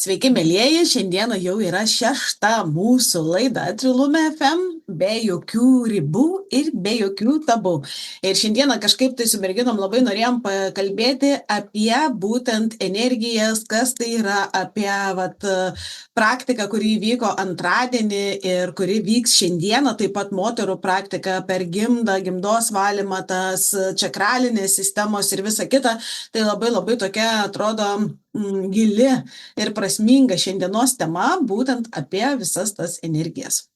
Sveiki, mėlyjeji, šiandieną jau yra 6. mūsų laida Trilume FM, be jokių ribų ir be jokių tabų. Ir šiandieną kažkaip tai su merginom labai norėjom pakalbėti apie būtent energijas, kas tai yra, apie praktiką, kuri vyko antradienį ir kuri vyks šiandieną, taip pat moterų praktika per gimdą, gimdos valymą, tas čakralinės sistemos ir visa kita. Tai labai tokia atrodo gili ir prasminga šiandienos tema, būtent apie visas tas energijas.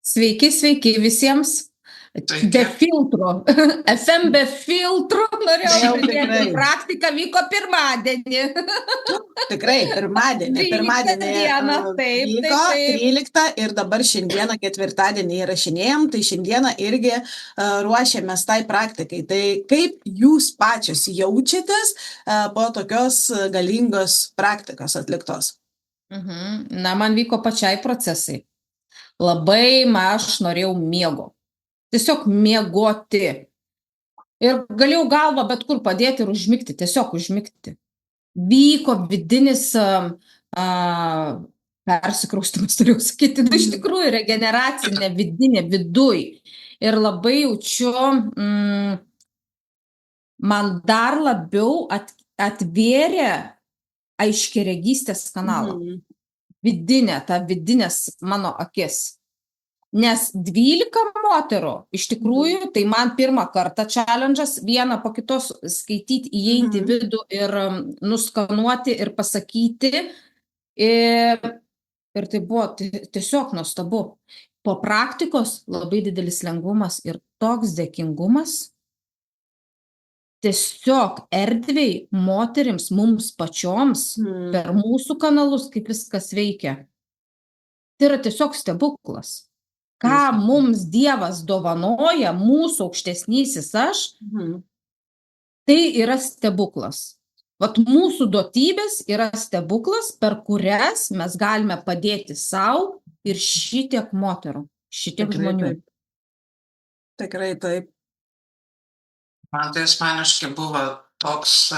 Sveiki visiems. Be filtrų. FM be filtrų. Norėjau pridėti. Praktika vyko pirmadienį. Tikrai, pirmadienį. 13 dieną, Vyko 13 ir dabar šiandieną ketvirtadienį įrašinėjom, tai šiandieną irgi ruošiamės tai praktikai. Tai kaip jūs pačios jaučiatės po tokios galingos praktikos atliktos? Na, man vyko pačiai procesai. Labai aš norėjau miego. Tiesiog miegoti. Ir galėjau galvą bet kur padėti ir užmigti, tiesiog užmigti. Vyko vidinis persikraustymas, turėjau sakyti, iš tikrųjų regeneracinė vidinė viduj. Ir labai jaučiu, man dar labiau atvėrė aiškiaregystės kanalą. Vidinės mano akis. Nes 12 moterų, iš tikrųjų, tai man pirmą kartą challenge'as, vieną po kitos skaityti, įeiti į vidų ir nuskanuoti ir pasakyti. Ir tai buvo tiesiog nuostabu. Po praktikos labai didelis lengvumas ir toks dėkingumas. Tiesiog erdviai moterims, mums pačioms, per mūsų kanalus, kaip viskas veikia. Tai yra tiesiog stebuklas. Ką mums Dievas dovanoja, mūsų aukštesnysis aš, tai yra stebuklas. Vat mūsų duotybės yra stebuklas, per kurias mes galime padėti savo ir šitiek moterų, šitiek žmonių. Tikrai taip. Man tai asmeniškai buvo toks,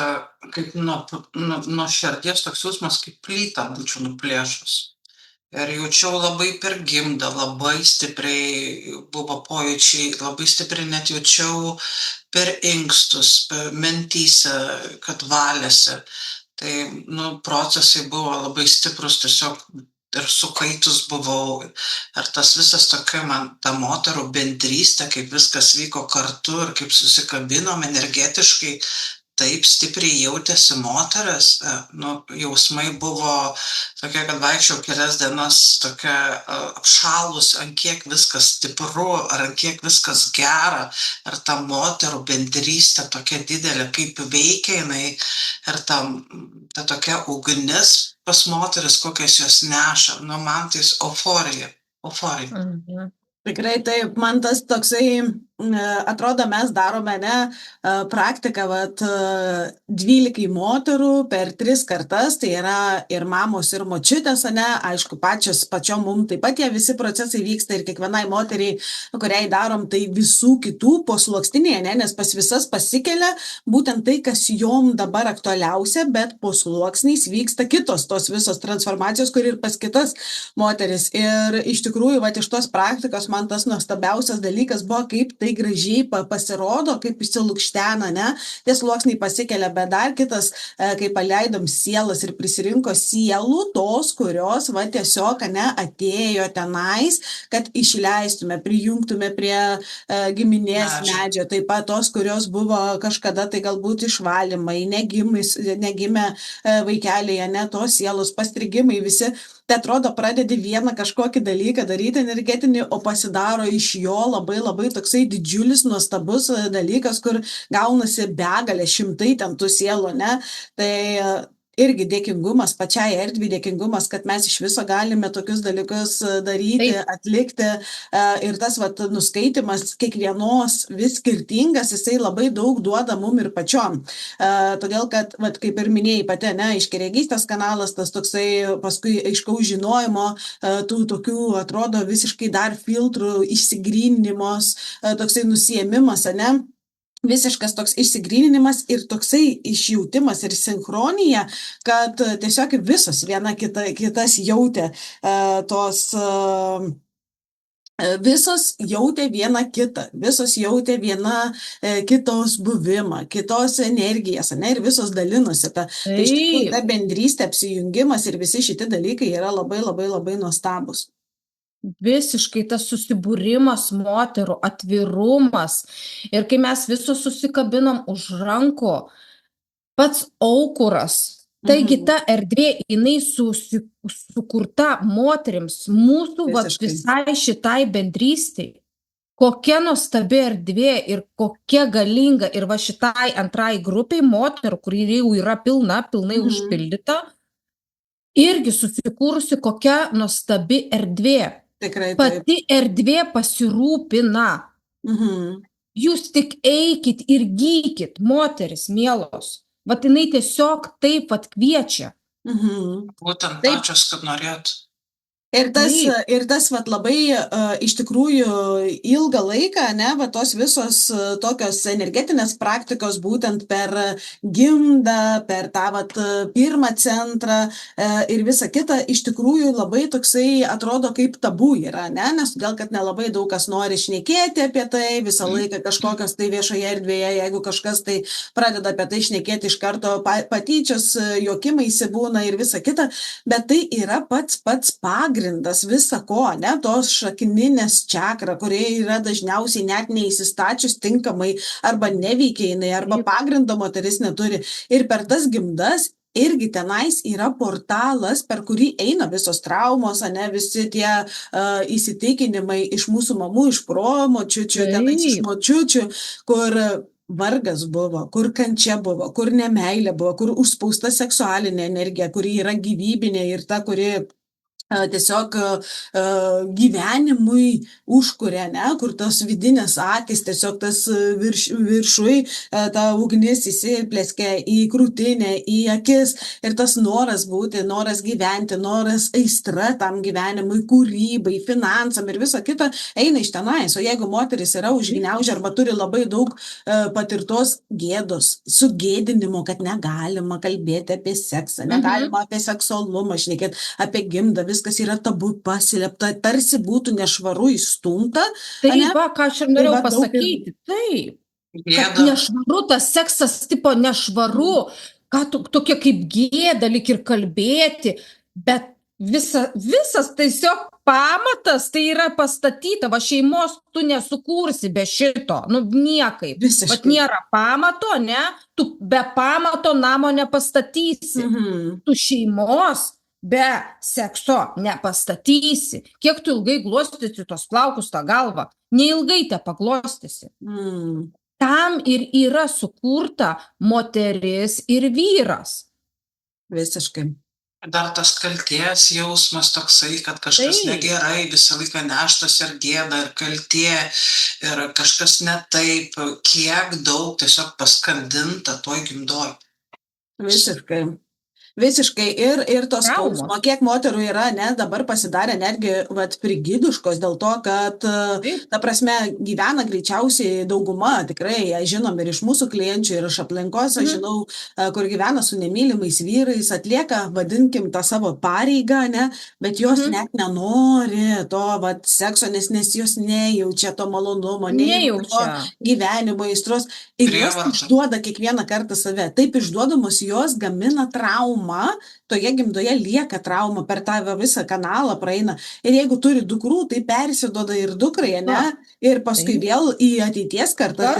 kaip nuo širdies toks jausmas, kaip plytą būčiau nuplėšus. Ir jaučiau labai per gimdą, labai stipriai buvo pojūčiai, labai stipriai net jaučiau per inkstus, per mentyse, kad valėsi. Tai, procesai buvo labai stiprus, tiesiog ir sukaitus buvau. Ir tas visas tokia man, ta moterų bendrystė, kaip viskas vyko kartu ir kaip susikabinom energetiškai, taip stipriai jautėsi moteris, jausmai buvo tokie, kad vaikščiau kelias dienas tokia apšalus, ant kiek viskas stipru, ar ant kiek viskas gera, ir ta moterų bendrystė tokia didelė, kaip veikia jinai, ir ta tokia ugnis pas moteris, kokias jos neša, man tai euforija. Tikrai taip, man tas toksai, atrodo, mes darome praktiką 12 moterų per 3 kartas, tai yra ir mamos, ir močiutės, aišku, pačiom mums taip pat tie visi procesai vyksta ir kiekvienai moteriai, kuriai darom, tai visų kitų posluokstinėje, nes pas visas pasikelia būtent tai, kas jom dabar aktualiausia, bet posluoksniais vyksta kitos tos visos transformacijos, kur ir pas kitas moteris. Ir iš tikrųjų, iš tos praktikos man tas nuostabiausias dalykas buvo, kaip tai gražiai pasirodo, kaip išsilukštena, tie sluoksniai pasikelia, bet dar kitas, kai paleidom sielas ir prisirinko sielų, tos, kurios tiesiog atėjo tenais, kad išleistume, prijungtume prie giminės medžio, taip pat tos, kurios buvo kažkada tai galbūt išvalymai, negimę vaikeliai, tos sielos pastrigimai visi. Tai atrodo, pradedi vieną kažkokį dalyką daryti energetinį, o pasidaro iš jo labai toksai didžiulis, nuostabus dalykas, kur gaunasi begalė, šimtai ten tų sielų, Tai irgi dėkingumas pačiai erdvei, dėkingumas, kad mes iš viso galime tokius dalykus daryti, atlikti. Ir tas nuskaitimas kiekvienos vis skirtingas, jisai labai daug duoda mum ir pačiom. Todėl, kad, kaip ir minėjai pati, aiškiaregystės kanalas, tas toksai paskui aiškaus žinojimo, tų tokių, atrodo, visiškai dar filtrų išsigryninimos, toksai nusiėmimas, visiškas toks išsigryninimas ir toksai išjautimas ir sinchronija, kad tiesiog visos viena kitas jautė visos jautė viena kitą, visos jautė viena kitos buvimą, kitos energijas, ne, ir visos dalinosi. Tai iš tikrųjų ta bendrystė, apsijungimas ir visi šitie dalykai yra labai, labai, labai nuostabus. Visiškai tas susibūrimas moterų, atvirumas. Ir kai mes visos susikabinam už rankų, pats aukuras, taigi ta erdvė, jinai sukurta moterims, mūsų visai šitai bendrystei. Kokia nuostabi erdvė ir kokia galinga. Ir va šitai antrai grupiai moterų, kuri jau yra pilnai užpildyta, irgi susikūrusi kokia nuostabi erdvė. Tikrai taip. Pati erdvė pasirūpina. Jūs tik eikit ir gykit, moteris mielos. Vat jinai tiesiog taip kviečia. Būtent pačios, kad norėtų. Ir tas vat labai iš tikrųjų ilgą laiką, ne, va tos visos tokios energetinės praktikos būtent per gimdą, per tą vat pirmą centrą ir visą kitą, iš tikrųjų labai toksai atrodo kaip tabu yra, ne, nes todėl, kad nelabai daug kas nori šnekėti apie tai, visą laiką kažkokios tai viešoje erdvėje, jeigu kažkas tai pradeda apie tai šnekėti iš karto patyčios, juokimaisi būna ir visa kita, bet tai yra pats pagrindas visa ko, ne, tos šakninės čakra, kurie yra dažniausiai net neįsistačius tinkamai arba neveikia jinai, arba pagrindo moteris neturi. Ir per tas gimdas irgi tenais yra portalas, per kurį eina visos traumos, ne, visi tie įsitikinimai iš mūsų mamų, iš promočiučių, tenais iš močiučių, kur vargas buvo, kur kančia buvo, kur nemeilė buvo, kur užspausta seksualinė energija, kuri yra gyvybinė ir ta, kuri tiesiog gyvenimui užkuria, ne, kur tos vidinės akis, tiesiog tas viršui, ta ugnis įsiplėskia į krūtinę, į akis ir tas noras būti, noras gyventi, noras aistra tam gyvenimui, kūrybai, finansam ir viso kito eina iš tenais. O jeigu moteris yra užgniaužę arba turi labai daug patirtos gėdos, sugėdinimo, kad negalima kalbėti apie seksą, negalima apie seksualumą šnekėti, apie gimdą, viskas yra tabu, paslėpta, tarsi būtų nešvaru įstumta. Taip, ką aš ir norėjau pasakyti. Taip, kad nešvaru, tas seksas tipo nešvaru, ką tokia kaip gėda lyg ir kalbėti, bet visas tiesiog pamatas tai yra pastatyta, va šeimos tu nesukursi be šito, nu niekaip. Vat nėra pamato, ne, tu be pamato namo nepastatysi, tu šeimos be sekso nepastatysi. Kiek tu ilgai glostysi tos plaukus, tą galvą? Neilgai te paglostysi. Tam ir yra sukurta moteris ir vyras. Visiškai. Dar tas kaltės jausmas toksai, kad kažkas negerai, visą laiką neštas ir gėda, ir kaltė, ir kažkas ne taip, kiek daug tiesiog paskandinta toj gimdoj. Visiškai ir tos skausmo, kiek moterų yra, ne, dabar pasidarė netgi prigiduškos dėl to, kad, ta prasme, gyvena greičiausiai dauguma, tikrai, žinom ir iš mūsų klienčių, ir iš aplinkos, aš žinau, kur gyvena su nemylimais vyrais, atlieka, vadinkim, tą savo pareigą, ne, bet jos net nenori to sekso, nes jos nejaučia to malonumo, nejaučia to gyvenimo aistros ir jos išduoda kiekvieną kartą save. Taip išduodamos jos gamina traumą. Toje gimdoje lieka trauma, per tą visą kanalą praeina. Ir jeigu turi dukrų, tai persiduoda ir dukrai, ne? Ir paskui vėl į ateities kartą,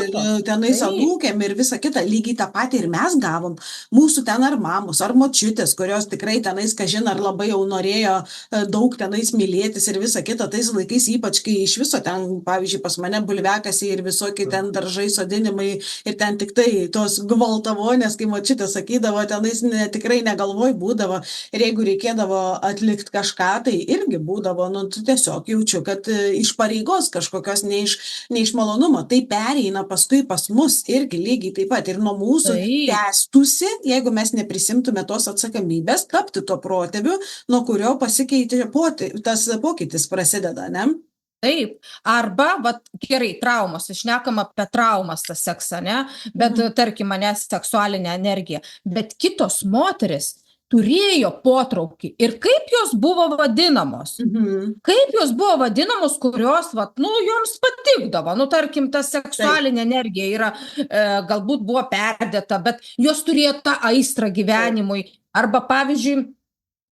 tenais anūkėm ir visą kitą. Lygiai tą patį ir mes gavom. Mūsų ten ar mamos, ar močiutės, kurios tikrai tenais, kažin, ar labai jau norėjo daug tenais mylėtis ir visą kitą. Tais laikais, ypač kai iš viso ten, pavyzdžiui, pas mane bulvekasi ir visokie ten daržai, sodinimai ir ten tik tai tos gvaltavonės, kai močiutė sakydavo, tenais tikrai negalvoj būdavo. Ir jeigu reikėdavo atlikti kažką, tai irgi būdavo, nu, tiesiog jaučiu, kad iš pareigos kažkokios ne iš malonumo. Tai pereina paskui pas mus irgi lygiai taip pat. Ir nuo mūsų tęstųsi, jeigu mes neprisimtume tos atsakomybės, tapti to protėviu, nuo kurio pasikeitė tas pokytis prasideda, ne? Taip. Arba, vat, gerai, traumos, šnekam apie traumas tą seksą, ne? Bet, tarkim, mane seksualinė energija. Bet kitos moteris turėjo potraukį. Ir kaip jos buvo vadinamos? Kaip jos buvo vadinamos, kurios, vat, nu, joms patikdavo. Nu, tarkim, ta seksualinė energija yra, galbūt buvo perdėta, bet jos turėjo tą aistrą gyvenimui. Arba, pavyzdžiui,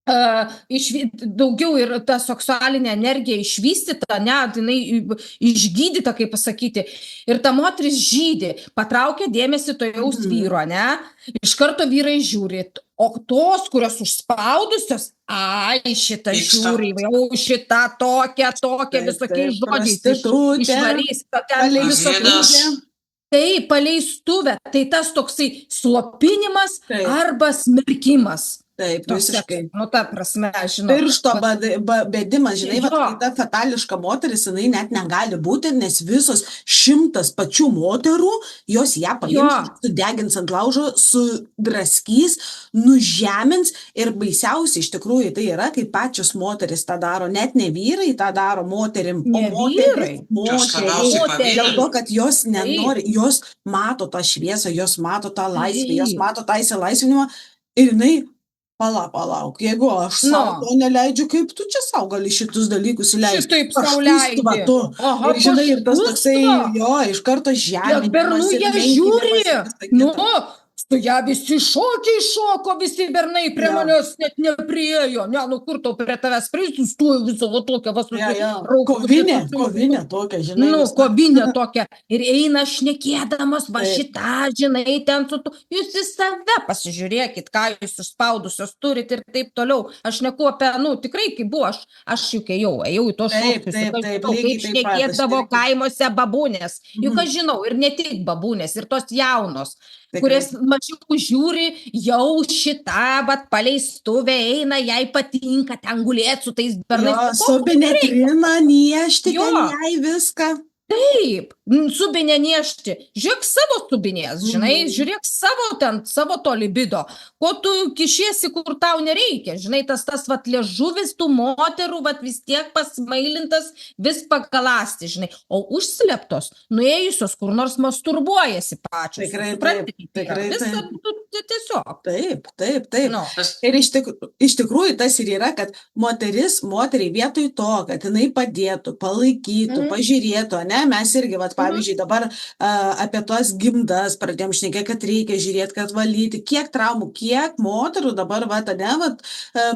daugiau ir ta seksualinė energija išvystyta, ne, jinai išgydyta, kaip pasakyti, ir ta moteris žydi, patraukia dėmesį to jaus vyro, ne, iš karto vyrai žiūri, o tos, kurios užspaudusios, šitą žiūri, jau šitą tokia, visokiais žodžiais išvarys, tai paleistuvė, tai tas toksai slopinimas arba smerkimas. Taip, visiškai. Nu, ta prasme, žinau. Piršto bėdimas, žinai, kai ta fatališka moteris, jinai net negali būti, nes visos 100 pačių moterų, jos ją paims, sudegins ant laužo, sudraskys, nužemins ir baisiausia iš tikrųjų tai yra, kai pačios moteris tą daro, net ne vyrai tą daro moterim, o moteriai, dėl to, kad jos nenori, jos mato tą šviesą, jos mato tą laisvę, jos mato tą įsilaisvinimą ir jinai palauk, jeigu aš savo to neleidžiu, kaip tu čia savo gali šitus dalykus įleisti? Šitaip sau leidži. Ir žinai, ir tas toksai, iš karto žeminimas. Bernų jie žiūri, su ją visi šoko, visi bernai prie manęs net nepriėjo, kur tau prie tavęs prisustuoju viso tokia kovinė tokia, žinai. Kovinė tokia. Ir eina šnekėdamas, šitą, žinai, ten su tu. Jūs į save pasižiūrėkit, ką jūs užspaudusios turit ir taip toliau. Aš neku apie, tikrai kaip buvo, aš juk ėjau į to šokius, kaip šnekėdavo kaimuose babūnės. Juk aš žinau, ir ne tik babūnės, ir tos jaunos, kurias mažiau žiūri, jau šitą, paleistuvė eina, jai patinka ten gulėti su tais bernais. Subinė trina, niešti ten jai viską. Taip, subinė niešti. Žiūrėk savo subinės, žinai, žiūrėk savo to libido. Ko tu kišiesi, kur tau nereikia, žinai, tas liežuvis tų moterų, vis tiek pasmailintas, vis pakalasti, žinai. O užslėptos, nuėjusios, kur nors masturbuojasi pačios. Tikrai. Tiesiog. Taip. Ir iš tikrųjų tas ir yra, kad moteriai vietoj to, kad jinai padėtų, palaikytų, pažiūrėtų, ne, mes irgi, pavyzdžiui, dabar apie tos gimdas pradėjom šnekėti, kad reikia žiūrėti, kad valyti, kiek traumų, kiek moterų dabar,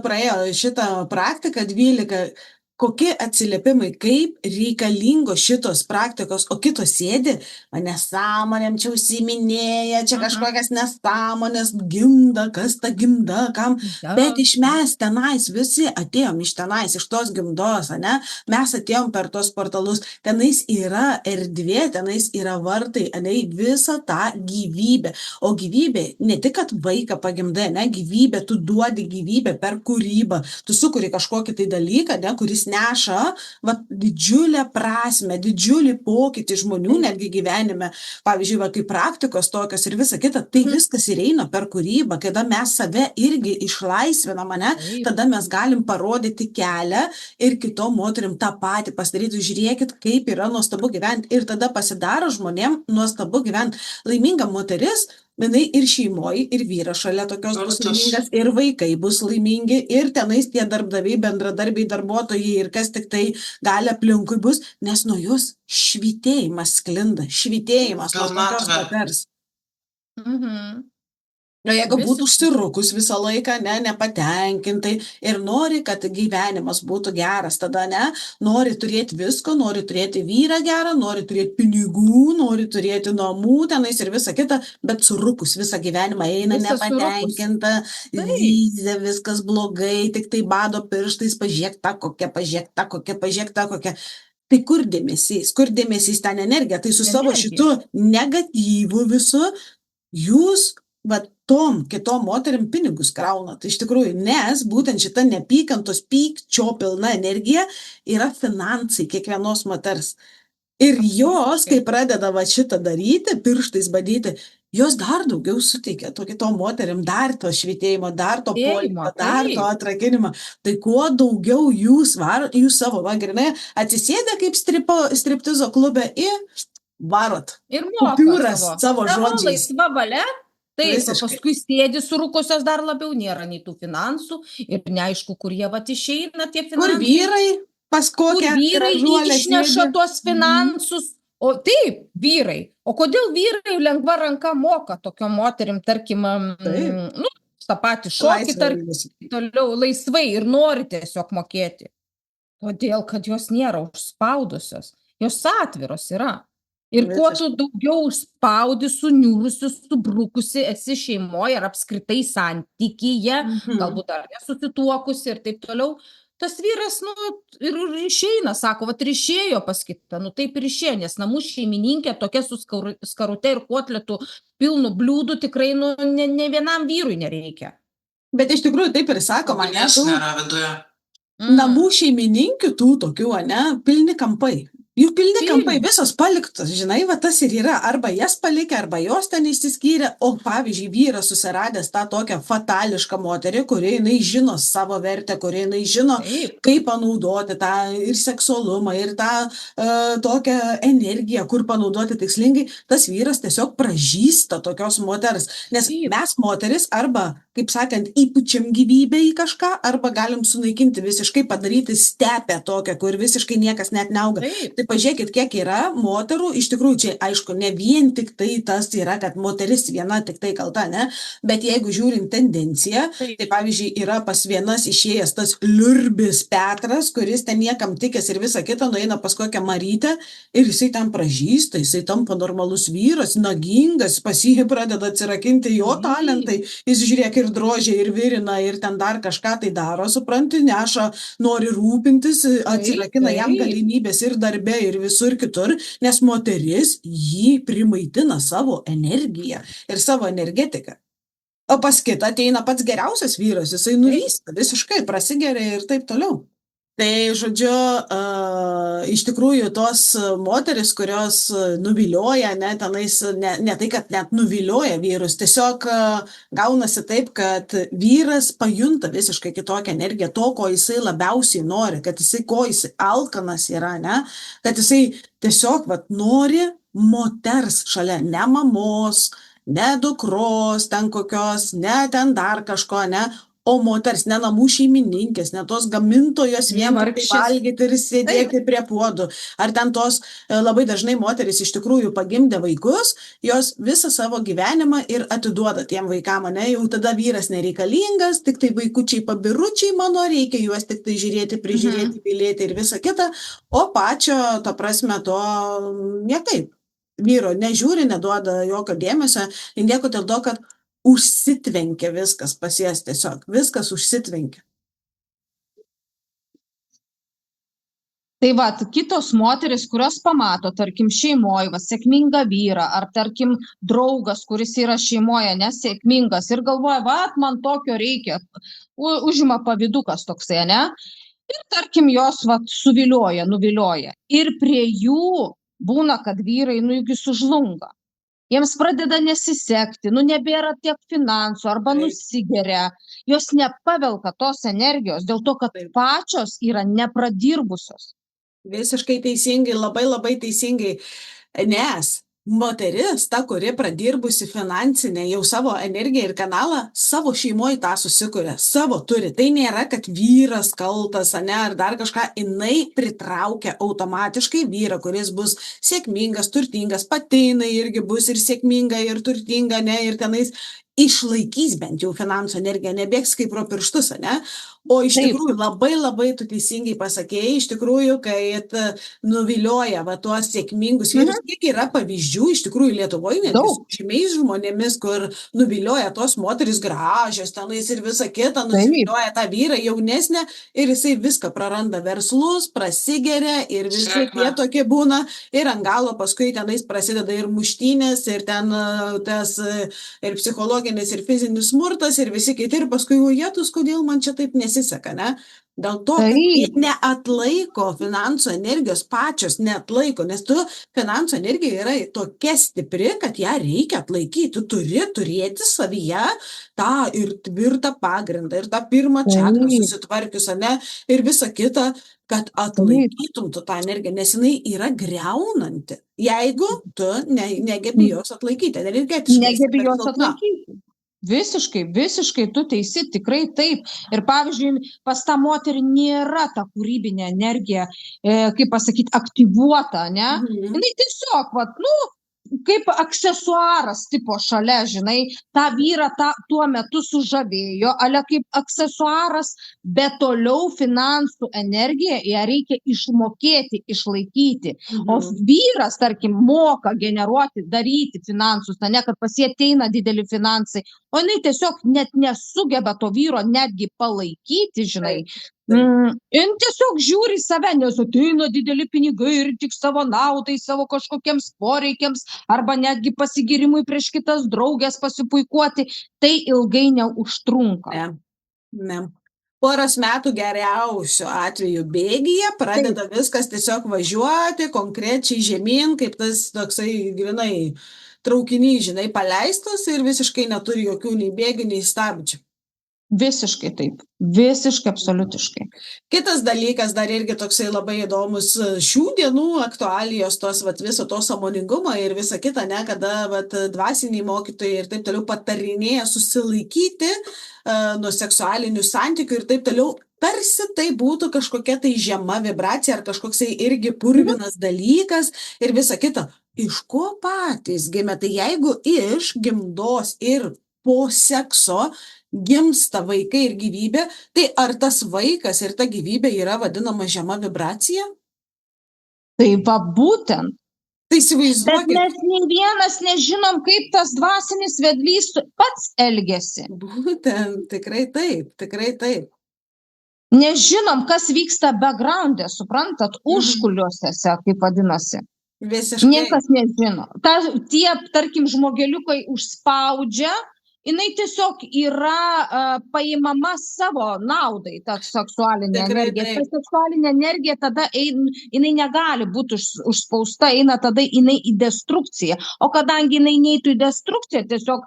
praėjo šitą praktiką 12, kokie atsiliepimai, kaip reikalingos šitos praktikos, o kitos sėdi, nesąmonėm čia užsiminėja, čia kažkokias nesąmonės, gimda, kas ta gimda, kam, bet iš mes tenais, visi atėjom iš tenais, iš tos gimdos, ne, mes atėjom per tos portalus, tenais yra erdvė, tenais yra vartai, ne, visą tą gyvybę, o gyvybė, ne tik, kad vaiką pagimdai, ne, gyvybė, tu duodi gyvybę per kūrybą, tu sukuri kažkokį tai dalyką, ne, kuris neša didžiulę prasmę, didžiulį pokytį žmonių netgi gyvenime. Pavyzdžiui, kaip praktikos tokios ir visa kita, tai viskas ir eina per kūrybą, kada mes save irgi išlaisvinam, ne, tada mes galim parodyti kelią ir kitom moterim tą patį pasidaryti, žiūrėkit, kaip yra nuostabu gyventi ir tada pasidaro žmonėm nuostabu gyventi. Laiminga moteris, jinai ir šeimoje, ir vyras šalia tokios bus laimingas, ir vaikai bus laimingi, ir tenais tie darbdaviai, bendradarbiai, darbuotojai, ir kas tik tai gali aplinkui bus, nes nuo jos švytėjimas sklinda, švytėjimas nuo tokios moters. O jeigu būtų užsirukus visą laiką, nepatenkintai ir nori, kad gyvenimas būtų geras, tada nori turėti visko, nori turėti vyrą gerą, nori turėti pinigų, nori turėti namų tenais ir visą kitą, bet surukus visą gyvenimą eina nepatenkinta, zyzia, viskas blogai, tik tai bado pirštais, pažiūrėk tą kokią. Tai kur dėmesys ten energija, tai su savo šitu negatyvu visu, jūs tom kitom moterim pinigus kraunat, iš tikrųjų, nes būtent šita nepykantos pykčio pilna energija yra finansai kiekvienos moters. Ir jos, kai pradeda va šitą daryti, pirštais badyti, jos dar daugiau suteikia to moterim, dar to švitėjimo, dar to polimo, dar to atrakinimo. Tai kuo daugiau jūs savo, grinai, atsisėdę kaip striptizo klube ir varot. Ir moka Kupiūras savo žodžiais. laisva valia, taip, paskui sėdi surūkusios dar labiau, nėra nei tų finansų ir neaišku, kur jie vat išeina tie finansai. Kur vyrai pas kokią vyrai išneša tuos finansus. O taip, vyrai. O kodėl vyrai lengva ranka moka tokiom moterim, tarkim, nu, tą patį šokį, tarkim, toliau laisvai ir nori tiesiog mokėti. Todėl, kad jos nėra užspaudusios. Jos atviros yra. Ir kuo tu daugiau užspaudi, suniūrusi, subrukusi, esi šeimoje ar apskritai santykyje, galbūt dar nesusituokusi ir taip toliau, tas vyras, nu, ir išeina, sako, vat ir išėjo pas kitą, nu taip ir išėjo, nes namų šeimininkė tokia su skarute ir kotletu pilnu bliūdu tikrai, nu, ne vienam vyrui nereikia. Bet iš tikrųjų taip ir sakoma, Manęs nėra viduje. Namų šeimininkių tų tokių, ne, pilni kampai. Jų pilni kampai visos paliktos, žinai, va tas ir yra, arba jas palikė, arba jos ten išsiskyrė, o pavyzdžiui, vyras susiradęs tą tokią fatališką moterį, kuri jinai žino savo vertę, kuri jinai žino, kaip panaudoti tą ir seksualumą, ir tą tokią energiją, kur panaudoti tikslingai, tas vyras tiesiog pražįsta tokios moters, nes mes moteris arba, kaip sakant, įpučiam gyvybę į kažką, arba galim sunaikinti visiškai, padaryti stepę tokią, kur visiškai niekas net neauga. Tai pažiūrėkit, kiek yra moterų, iš tikrųjų čia, aišku, ne vien tik tai tas yra, kad moteris viena tik tai kalta, ne, bet jeigu žiūrint tendenciją, tai pavyzdžiui, yra pas vienas išėjęs tas liurbis Petras, kuris ten niekam tikęs ir visą kitą, nueina pas kokią Marytę ir jisai ten pražįsta, jisai tampa normalus vyras, nagingas, pas jį pradeda atsirakinti jo talentai, jis žiūrėk ir drožia, ir virina, ir ten dar kažką tai daro, supranti, neša, nori rūpintis, atsirakina jam galimybės ir darbe, ir visur kitur, nes moteris jį primaitina savo energiją ir savo energetiką. O pas kitą ateina pats geriausias vyras, jisai nuvysta visiškai, prasigeria ir taip toliau. Tai, žodžiu, iš tikrųjų tos moteris, kurios nuvilioja, ne tai, kad net nuvilioja vyrus, tiesiog gaunasi taip, kad vyras pajunta visiškai kitokią energiją, to, ko jisai labiausiai nori, kad jisai, ko jisai alkanas yra, ne, kad jisai tiesiog nori moters šalia, ne mamos, ne dukros, ten kokios, ne ten dar kažko, ne, o moters, ne namų šeimininkės, ne tos gamintojos vien valgyti ir sėdėti prie puodų. Ar ten tos labai dažnai moteris iš tikrųjų pagimdė vaikus, jos visą savo gyvenimą ir atiduoda tiem vaikam, ne, jau tada vyras nereikalingas, tik tai vaikučiai pabiručiai mano, reikia juos tik tai žiūrėti, prižiūrėti, mylėti ir visą kitą, o pačio, ta prasme, to niekaip. Vyro nežiūri, neduoda jokio dėmesio, nieko dėl to, kad užsitvenkia viskas pas jas tiesiog. Viskas užsitvenkia. Tai va, kitos moteris, kurios pamato, tarkim, šeimoje, sėkmingą vyrą, ar tarkim, draugas, kuris yra šeimoje nesėkmingas ir galvoja, va, man tokio reikia, užima pavydukas toksai, ne? Ir tarkim, jos va, nuvilioja. Ir prie jų būna, kad vyrai, juk sužlunga. Jiems pradeda nesisekti, nebėra tiek finansų arba nusigeria, jos nepavelka tos energijos dėl to, kad pačios yra nepradirbusios. Visiškai teisingai, labai teisingai, nes moteris, ta, kuri pradirbusi finansinę jau savo energiją ir kanalą, savo šeimoje tą susikuria, savo turi. Tai nėra, kad vyras kaltas, ne, ar dar kažką, jinai pritraukia automatiškai vyrą, kuris bus sėkmingas, turtingas, pati jinai irgi bus ir sėkminga, ir turtinga, ne, ir tenais išlaikys bent jau finansų energiją, nebėgs kaip pro pirštus, ne? O iš tikrųjų labai tu teisingai pasakėjai, iš tikrųjų, kad nuvilioja tuos sėkmingus vyrus, kiek yra pavyzdžių, iš tikrųjų Lietuvoje, netgi su žymiais žmonėmis, kur nuvilioja tos moteris gražios, tenais ir visą kitą, nuvilioja tą vyrą jaunesnę ir jisai viską praranda verslus, prasigeria ir visi tie tokie būna ir ant galo paskui tenais prasideda ir muštynės, ir ten tas ir psichologinis, ir fizinis smurtas, ir visi kiti, ir paskui, o jėtus, kodėl man čia taip nesiseka, ne? Dėl to, kad jie neatlaiko finansų energijos, pačios neatlaiko, nes tu finansų energija yra tokia stipri, kad ją reikia atlaikyti. Tu turi turėti savyje tą ir tvirtą pagrindą, ir tą pirmą čakrą susitvarkius, ane, ir visą kitą, kad atlaikytum tu tą energiją, nes jinai yra greunanti, jeigu tu negebi jos atlaikyti. Negebi jos atlaikyti. Visiškai, tu teisi, tikrai taip. Ir pavyzdžiui, pas tą moterį nėra ta kūrybinė energija, kaip pasakyti, aktyvuota, ne? Jinai tiesiog, kaip aksesuaras tipo šalia, žinai, tą vyrą tuo metu sužavėjo, ale kaip aksesuaras, bet toliau finansų energiją ją reikia išmokėti, išlaikyti. O vyras, tarkim, moka generuoti, daryti finansus, ne, kad pas jį ateina dideli finansai, o jinai tiesiog net nesugeba to vyro netgi palaikyti, žinai. Jin tiesiog žiūri į save, nes ateina dideli pinigai ir tik savo naudai, savo kažkokiems poreikiams, arba netgi pasigirimui prieš kitas draugės pasipuikuoti, tai ilgai neužtrunka. Ne. Poros metų geriausiu atveju bėgyje pradeda viskas tiesiog važiuoti konkrečiai žemyn, kaip tas toksai grinai traukinys, žinai, paleistas ir visiškai neturi jokių nei bėgių, nei stabdžių. Visiškai taip. Visiškai, absoliutiškai. Kitas dalykas dar irgi toksai labai įdomus šių dienų aktualijos, viso to sąmoningumo ir visa kita, ne, kada dvasiniai mokytojai ir taip toliau patarinėja susilaikyti nuo seksualinių santykių ir taip toliau, tarsi tai būtų kažkokia tai žema vibracija ar kažkoksai irgi purvinas dalykas ir visa kita. Iš ko patys gimė? Tai jeigu iš gimdos ir po sekso gimsta vaikai ir gyvybė, tai ar tas vaikas ir ta gyvybė yra vadinama žema vibracija? Tai va būtent. Tai įsivaizduokit. Bet mes nei vienas nežinom, kaip tas dvasinis vedlys pats elgiasi. Būtent, tikrai taip. Nežinom, kas vyksta background'e, suprantat, užkuliuosiuose, kaip vadinasi. Visiškai. Niekas nežino. Tie, tarkim, žmogeliukai užspaudžia, jinai tiesiog yra paimama savo naudai, ta seksualinė energija. Ta seksualinė energija tada jinai negali būti užspausta, eina tada jinai į destrukciją. O kadangi jinai neitų į destrukciją, tiesiog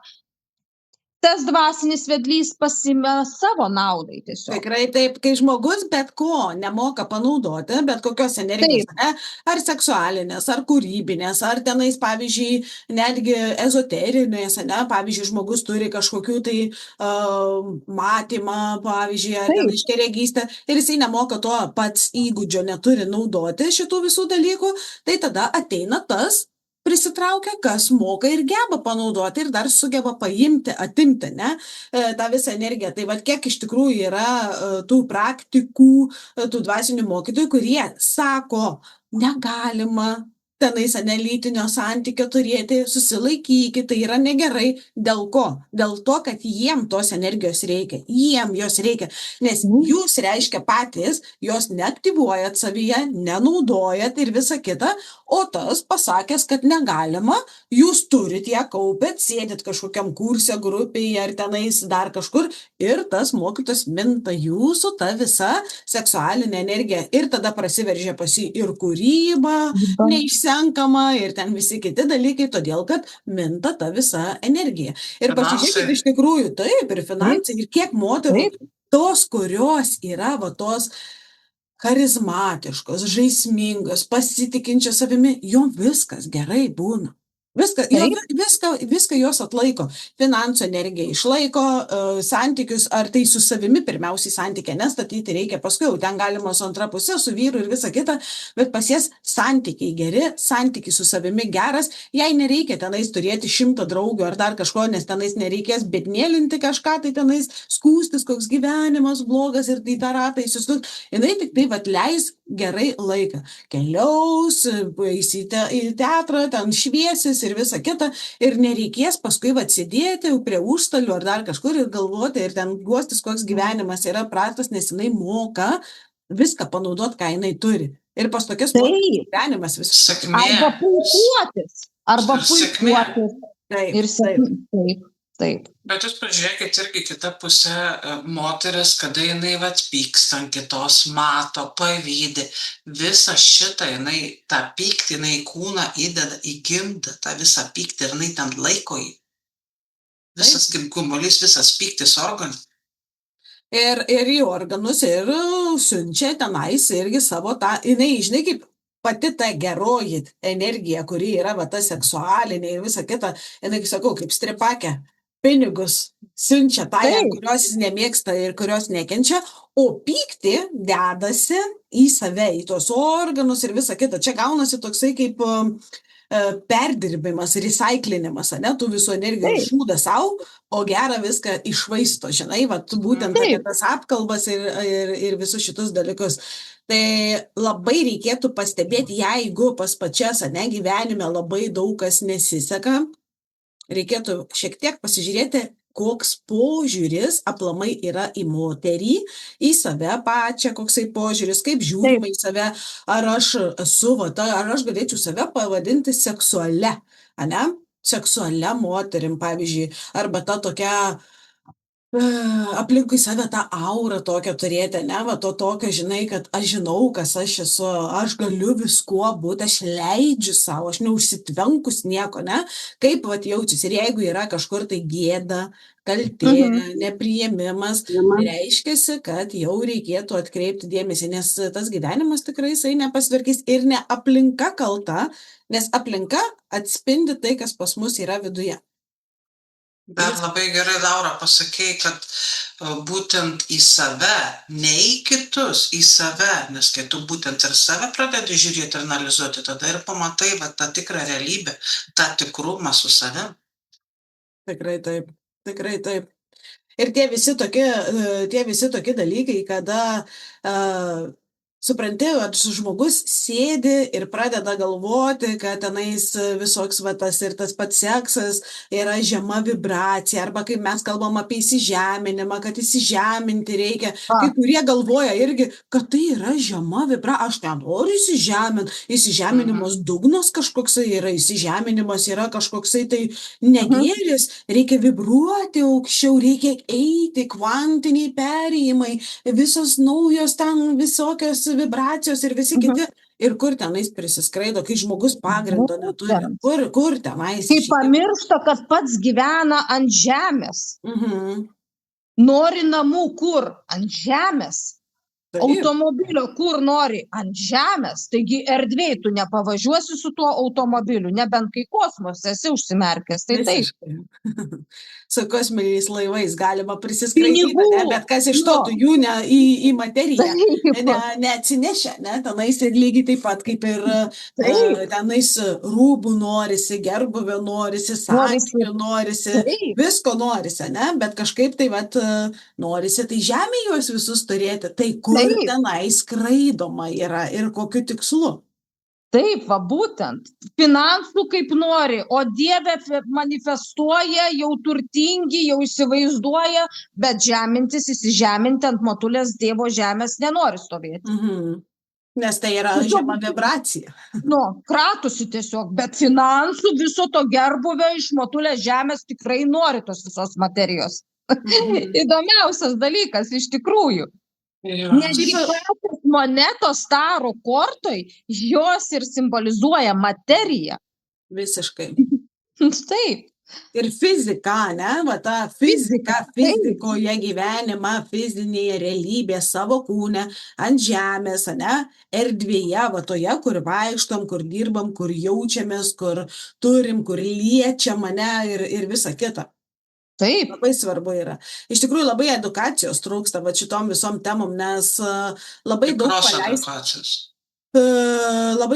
tas dvasinis vedlys pasimė savo naudai tiesiog. Tikrai taip, kai žmogus bet ko nemoka panaudoti, bet kokios energijos, ne, ar seksualinės, ar kūrybinės, ar tenais, pavyzdžiui, netgi ezoterinės, ne, pavyzdžiui, žmogus turi kažkokių tai matymą, pavyzdžiui, ar ten aiškiaregystę, ir jisai nemoka to pats įgūdžio, neturi naudoti šitų visų dalykų, tai tada ateina tas, prisitraukia, kas moka ir geba panaudoti ir dar sugeba paimti, atimti, ne, tą visą energiją. Tai vat kiek iš tikrųjų yra tų praktikų, tų dvasinių mokytojų, kurie sako, negalima tenais lytinio santykio turėti, susilaikykit, tai yra negerai. Dėl ko? Dėl to, kad jiem tos energijos reikia. Jiem jos reikia. Nes jūs reiškia patys, jos neaktyvuojat savyje, nenaudojat ir visa kita, o tas pasakęs, kad negalima, jūs turit ją kaupėt, sėdit kažkokiam kurse, grupėje ar tenais dar kažkur ir tas mokytas minta jūsų ta visa seksualinė energija ir tada prasiveržia pas jį ir kūryba, neišsenkama ir ten visi kiti dalykai, todėl kad minta ta visa energija. Ir pasižiūrėkit iš tikrųjų, taip, ir finansai, ir kiek moterų, tos, kurios yra tos charizmatiškos, žaismingos, pasitikinčios savimi, jom viskas gerai būna. Viską jos atlaiko. Finansų energiją išlaiko, santykius, ar tai su savimi pirmiausiai santykė nestatyti reikia, paskui jau ten galima su antra pusė, su vyru ir visa kita, bet pas jas santykiai geri, santykiai su savimi geras, jai nereikia tenais turėti 100 draugių ar dar kažko, nes tenais nereikės bednėlinti kažką, tai tenais skūstis, koks gyvenimas blogas ir tai tą ratą įsistuk. Jinai tik tai leis gerai laiką. Keliaus, eisite į teatrą, ten šviesis ir visa kita, ir nereikės paskui sėdėti prie užstalių ar dar kažkur ir galvoti ir ten guostis, koks gyvenimas yra prastas, nes jinai moka viską panaudoti, ką jinai turi. Ir pas tokias gyvenimas viskas. Arba puikuotis. Ir Taip. Bet jūs pažiūrėkit irgi kitą pusę, moteris, kada jinai vat pyksta ant kitos, mato, pavydi, visą šitą jinai, tą pyktį jinai į kūną įdeda, įgimda tą visą pyktį ir jinai ten laiko jį. Visas kaip gumulys, visas pyktis organas. Ir į organus ir siunčia tenais irgi savo tą, jinai, žinai, kaip pati ta geroji energija, kuri yra va ta seksualinė ir visa kita, jinai, sakau, kaip stripakė, pinigus siunčia tai, kurios jis nemėgsta ir kurios nekenčia, o pyktį dedasi į save, į tos organus ir visa kita. Čia gaunasi toksai kaip perdirbimas, recyklinimas, ne, tų visų energijų šūda savo, o gerą viską išvaisto, žinai, va, būtent apie tas apkalbas ir visus šitus dalykus. Tai labai reikėtų pastebėti, jeigu pas pačias, ne, gyvenime labai daug kas nesiseka, reikėtų šiek tiek pasižiūrėti, koks požiūris aplamai yra į moterį, į save pačią, koksai požiūris, kaip žiūrima į save, ar aš esu, ar aš galėčiau save pavadinti seksualia, ne? Seksualia moterim, pavyzdžiui, arba ta tokia aplinkui save tą aurą tokią turėti, ne, va to tokio, žinai, kad aš žinau, kas aš esu, aš galiu viskuo būti, aš leidžiu savo, aš neužsitvenkus nieko, ne, kaip vat jaučiasi. Ir jeigu yra kažkur tai gėda, kaltė, nepriėmimas, reiškiasi, kad jau reikėtų atkreipti dėmesį, nes tas gyvenimas tikrai jisai nepasitvarkys ir ne aplinka kalta, nes aplinka atspindi tai, kas pas mus yra viduje. Bet labai gerai, Laura, pasakei, kad būtent į save, ne į kitus, į save, nes kai tu būtent ir save pradedi žiūrėti ir analizuoti, tada ir pamatai va, tą tikrą realybę, tą tikrumą su savim. Tikrai taip, tikrai taip. Ir tie visi tokie dalykai, kada supranti, kad žmogus sėdi ir pradeda galvoti, kad tenais visoks vatas ir tas pats seksas yra žema vibracija, arba kaip mes kalbam apie įsižeminimą, kad įsižeminti reikia. Kai kurie galvoja irgi, kad tai yra žema vibracija, aš nenoriu įsižeminti, įsižeminimas dugnas kažkoksai yra, įsižeminimas yra kažkoksai tai negėris, reikia vibruoti aukščiau, reikia eiti, kvantiniai perėjimai, visos naujos ten visokios vibracijos ir visi kiti. Ir kur tenais prisiskraido, kai žmogus pagrindo neturi. Kur tenais? Kai pamiršta, kad pats gyvena ant žemės. Nori namų kur? Ant žemės. Automobilio kur nori? Ant žemės. Taigi erdvėj tu nepavažiuosi su tuo automobiliu, nebent kai kosmose esi užsimerkęs. Tai taip. Su kosminiais laivais galima prisiskraidyti, bet kas iš to, tu jų į materiją neatsinešia, ne? Tenais ir lygiai taip pat, kaip ir tenais rūbų norisi, gerbuvio norisi, santykių norisi, visko norisi, ne? Bet kažkaip tai vat norisi, tai žemė juos visus turėti, tai kur tenai skraidoma yra ir kokiu tikslu. Taip, va būtent. Finansų kaip nori, o Dieve manifestuoja, jau turtingi, jau įsivaizduoja, bet žemintis, įsižeminti ant motulės Dievo žemės nenori stovėti. Nes tai yra žema vibracija. Kratusi tiesiog, bet finansų viso to gerbuvio iš motulės žemės tikrai nori tos visos materijos. Įdomiausias dalykas iš tikrųjų. Nes pačios monetos taro kortoj, jos ir simbolizuoja materiją. Visiškai. Taip. Ir fizika, ne? Va ta fizika, fizikoje gyvenimą, fizinėje realybėje, savo kūne, ant žemės, ne? Erdvėje, va toje, kur vaikštom, kur dirbam, kur jaučiamės, kur turim, kur liečiam, ne? Ir visa kita. Taip. Labai svarbu yra. Iš tikrųjų labai edukacijos trūksta va šitom visom temom, nes labai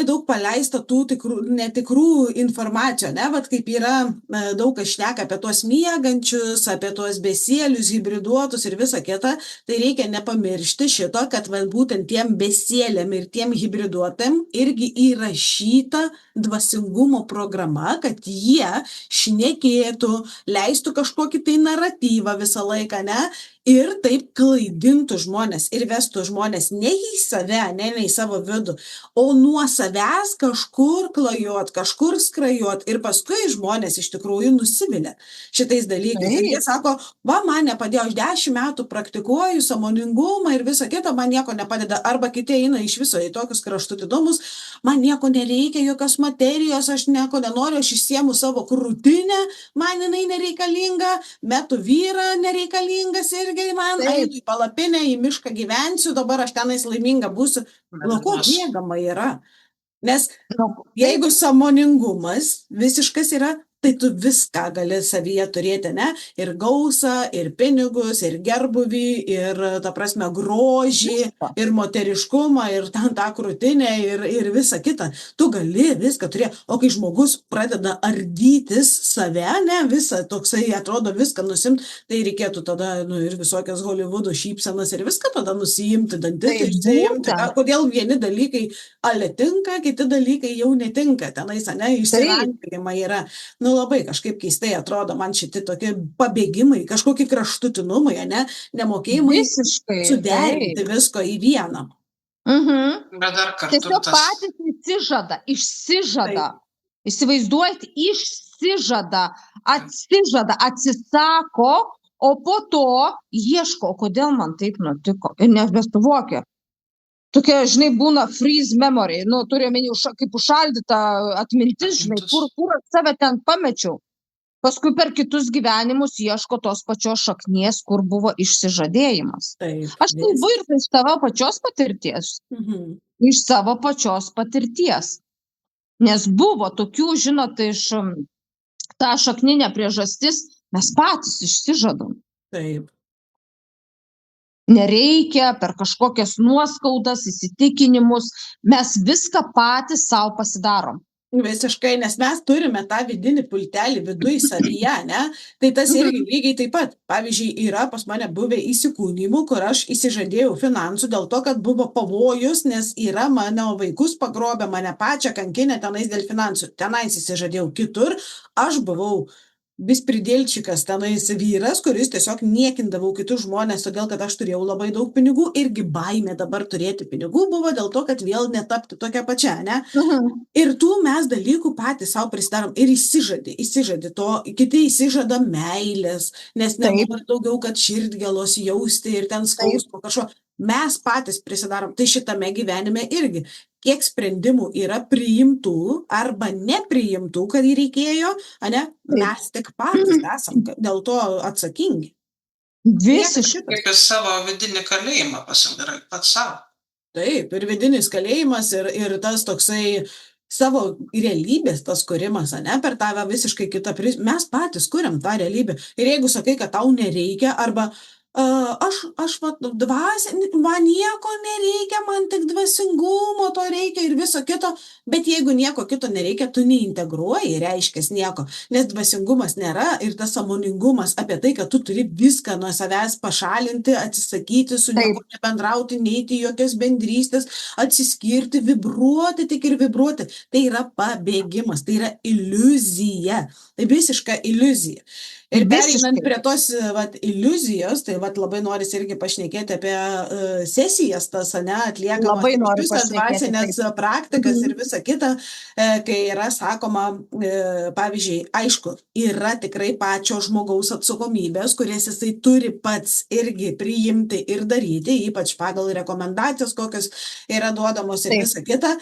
daug paleista tų netikrų informacijų, ne, vat kaip yra daug kas šneka apie tuos miegančius, apie tuos besėlius, hibriduotus ir visa kita, tai reikia nepamiršti šito, kad va, būtent tiem besėliam ir tiem hibriduotam irgi įrašyta dvasingumo programa, kad jie šnekėtų, leistų kažkokį tai naratyvą visą laiką, ne, ir taip klaidintų žmones ir vestų žmones ne į save, ne į savo vidų, o nuo savęs kažkur klajot, kažkur skrajot ir paskui žmonės iš tikrųjų nusivilia šitais dalykais. Ir jie sako, va, man nepadėjo, aš 10 metų praktikuoju sąmoningumą ir visą kitą, man nieko nepadeda. Arba kiti eina iš viso į tokius kraštutinumus, man nieko nereikia, jokios materijos, aš nieko nenoriu, aš išsiemu savo krūtinę, man jinai nereikalinga, metu vyrą nereikalingas irgi man, einu į palapinę, į mišką gyvensiu, dabar aš tenais laiminga būsiu. Nuo ko bėgama yra? Nes jeigu sąmoningumas visiškas yra, tai tu viską gali savyje turėti, ne? Ir gausą, ir pinigus, ir gerbuvį, ir, ta prasme, grožį, ir moteriškumą, ir ten tą krūtinę, ir visą kitą. Tu gali viską turėti. O kai žmogus pradeda ardytis save, ne, visą toksai, atrodo, viską nusimt, tai reikėtų tada, ir visokias Hollywoodų šypsenas ir viską tada nusiimti, dantis išsiimti. Kodėl vieni dalykai tinka, kiti dalykai jau netinka. Tenais, ne, išsirankiojimai yra. Labai kažkaip keistai atrodo man šitie tokie pabėgimai, kažkokie kraštutinumai, ne, nemokėjimai suderinti visko į vieną. Bet dar kartu tiesiog patys išsižada. Įsivaizduojat, išsižada, atsisako, o po to ieško, kodėl man taip nutiko. Ir nebesuvokia. Tokia, žinai, būna freeze memory, turiu omeny, kaip užšaldyta atmintis, žinai, kur aš save ten pamečiau. Paskui per kitus gyvenimus ieško tos pačios šaknies, kur buvo išsižadėjimas. Aš kalbu ir iš savo pačios patirties. Iš savo pačios patirties. Nes buvo tokių, žinot, iš tą šakninę priežastis, mes patys išsižadom. Taip. Nereikia per kažkokias nuoskaudas, įsitikinimus, mes viską patys savo pasidarom. Visiškai, nes mes turime tą vidinį pultelį viduj savyje, ne? Tai tas irgi lygiai taip pat. Pavyzdžiui, yra pas mane buvę įsikūnymų, kur aš įsižadėjau finansų dėl to, kad buvo pavojus, nes yra mano vaikus pagrobę, mane pačią kankinę tenais dėl finansų. Tenais įsižadėjau kitur, aš buvau bispridėlčikas tenais vyras, kuris tiesiog niekindavau kitus žmonės, todėl kad aš turėjau labai daug pinigų, irgi baimė dabar turėti pinigų buvo dėl to, kad vėl netapti tokia pačia, ne? Ir tų mes dalykų patys savo prisidarom ir įsižadi to, kiti įsižada meilės, nes nenori daugiau, kad širdgėlos jausti ir ten skausmo kažko. Mes patys prisidarom, tai šitame gyvenime irgi. Kiek sprendimų yra priimtų arba nepriimtų, kad reikėjo, ne? Mes tik patys esam dėl to atsakingi. Visiškai. Kaip į savo vidinį kalėjimą pasidarai pats savo. Taip, ir vidinis kalėjimas, ir tas toksai savo realybės tas kūrimas, ne, per tave visiškai kitą mes patys kuriam tą realybę. Ir jeigu sakai, kad tau nereikia, arba aš man nieko nereikia, man tik dvasingumo to reikia ir viso kito, bet jeigu nieko kito nereikia, tu neintegruoji, reiškias nieko, nes dvasingumas nėra ir tas sąmoningumas apie tai, kad tu turi viską nuo savęs pašalinti, atsisakyti, su nieko nebendrauti, neiti į jokias bendrystės, atsiskirti, vibruoti, tik ir vibruoti. Tai yra pabėgimas, tai yra iliuzija, tai visiška iliuzija. Ir pereinant prie tos iliuzijos, tai labai norisi irgi pašnekėti apie sesijas tas, ne, atliekamas visas dvasinės praktikas ir visa kita, kai yra sakoma, pavyzdžiui, aišku, yra tikrai pačio žmogaus atsakomybės, kurias jisai turi pats irgi priimti ir daryti, ypač pagal rekomendacijas, kokios yra duodamos ir visa kita,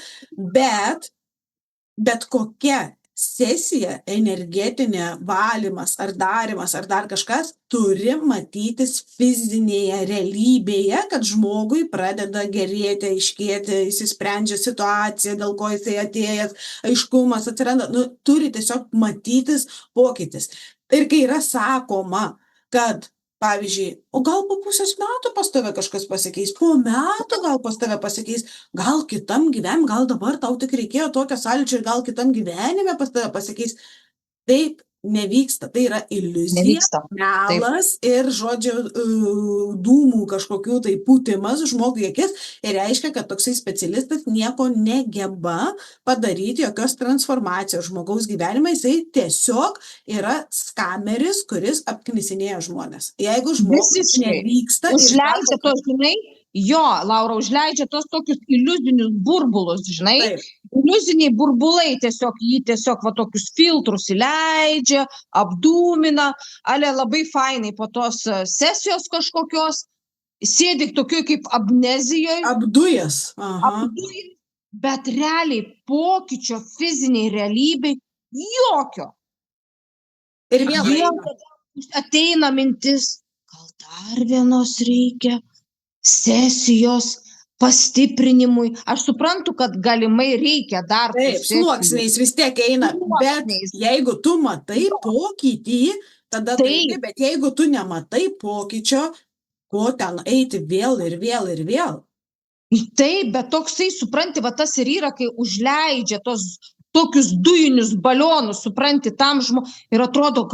bet kokia sesija, energetinė valymas ar darimas ar dar kažkas turi matytis fizinėje realybėje, kad žmogui pradeda gerėti, aiškėti, išsisprendžia situacija, dėl ko jisai atėjęs, aiškumas atsiranda, turi tiesiog matytis pokytis. Ir kai yra sakoma, kad pavyzdžiui, o gal po pusės metų pas tave kažkas pasikeis, po metų gal pas tave pasikeis, gal kitam gyvenime, gal dabar tau tik reikėjo tokio sąlyčio ir gal kitam gyvenime pas tave pasikeis. Taip nevyksta, tai yra iliuzija, Nevyksta. melas ir, žodžiu, dūmų kažkokių tai pūtimas žmogui akis ir reiškia, kad toksai specialistas nieko negeba padaryti, jokios transformacijos žmogaus gyvenime, jisai tiesiog yra skameris, kuris apknisinėja žmonės. Jeigu žmogus nevyksta... Užleidžia tos, žinai, Laura, užleidžia tos tokius iliuzinius burbulus, žinai, Taip. Iliuziniai burbulai tiesiog va tokius filtrus įleidžia, apdūmina, ale labai fainai po tos sesijos kažkokios, sėdi tokiu kaip amnezijoje. Apdujas. Bet realiai pokyčio fiziniai realybei jokio. Ir vėl ateina mintis, gal dar vienos reikia sesijos pastiprinimui. Aš suprantu, kad galimai reikia dar taip, sluoksniais vis tiek eina, bet jeigu tu matai pokytį, tada taip, bet jeigu tu nematai pokyčio, ko ten eiti vėl ir vėl ir vėl. Taip, bet toksai, supranti, va tas ir yra, kai užleidžia tos tokius dujinius balionus, supranti, tam ir atrodo,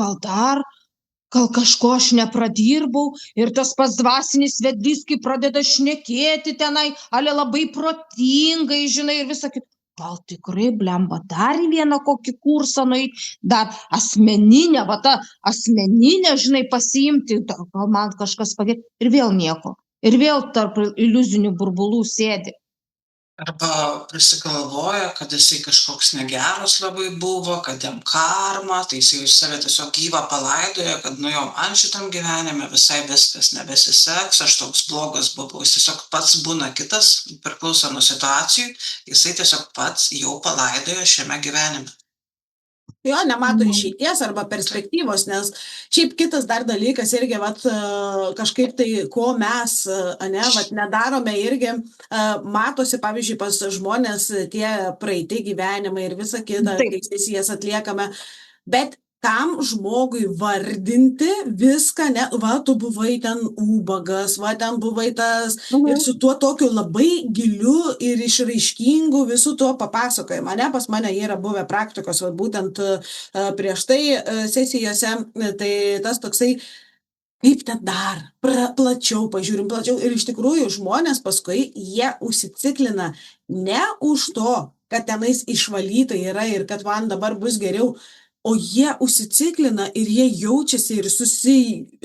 gal kažko aš nepradirbau ir tas pats dvasinis vedlys, kai pradeda šnekėti tenai, ale labai protingai, žinai, ir visą kitą. Gal tikrai, blemba, dar į vieną kokį kursą nueiti, dar asmeninę, žinai, pasiimti, gal man kažkas padėti ir vėl nieko. Ir vėl tarp iliuzinių burbulų sėdi. Arba prisigalvoja, kad jisai kažkoks negeras labai buvo, kad jam karma, tai jisai iš save tiesiog gyvą palaidoja, kad jo, man šitam gyvenime visai viskas nebesiseks, aš toks blogas buvau, jis tiesiog pats būna kitas, priklauso nuo situacijų, jisai tiesiog pats jau palaidoja šiame gyvenime. Jo, nemato išeities arba perspektyvos, nes šiaip kitas dar dalykas irgi, kažkaip tai, ko mes, nedarome irgi, matosi, pavyzdžiui, pas žmonės tie praeiti gyvenimai ir visa kita, kai sesijas atliekame, bet tam žmogui vardinti viską, tu buvai ten ubagas, ten buvai tas, ir su tuo tokiu labai giliu ir išraiškingu visų tuo papasakojimu. Pas mane yra buvę praktikos, būtent prieš tai sesijose, tai tas toksai, kaip ten dar, plačiau pažiūrim, ir iš tikrųjų žmonės paskui jie užsiciklina ne už to, kad tenais išvalyta yra ir kad man dabar bus geriau, o jie užsiciklina ir jie jaučiasi ir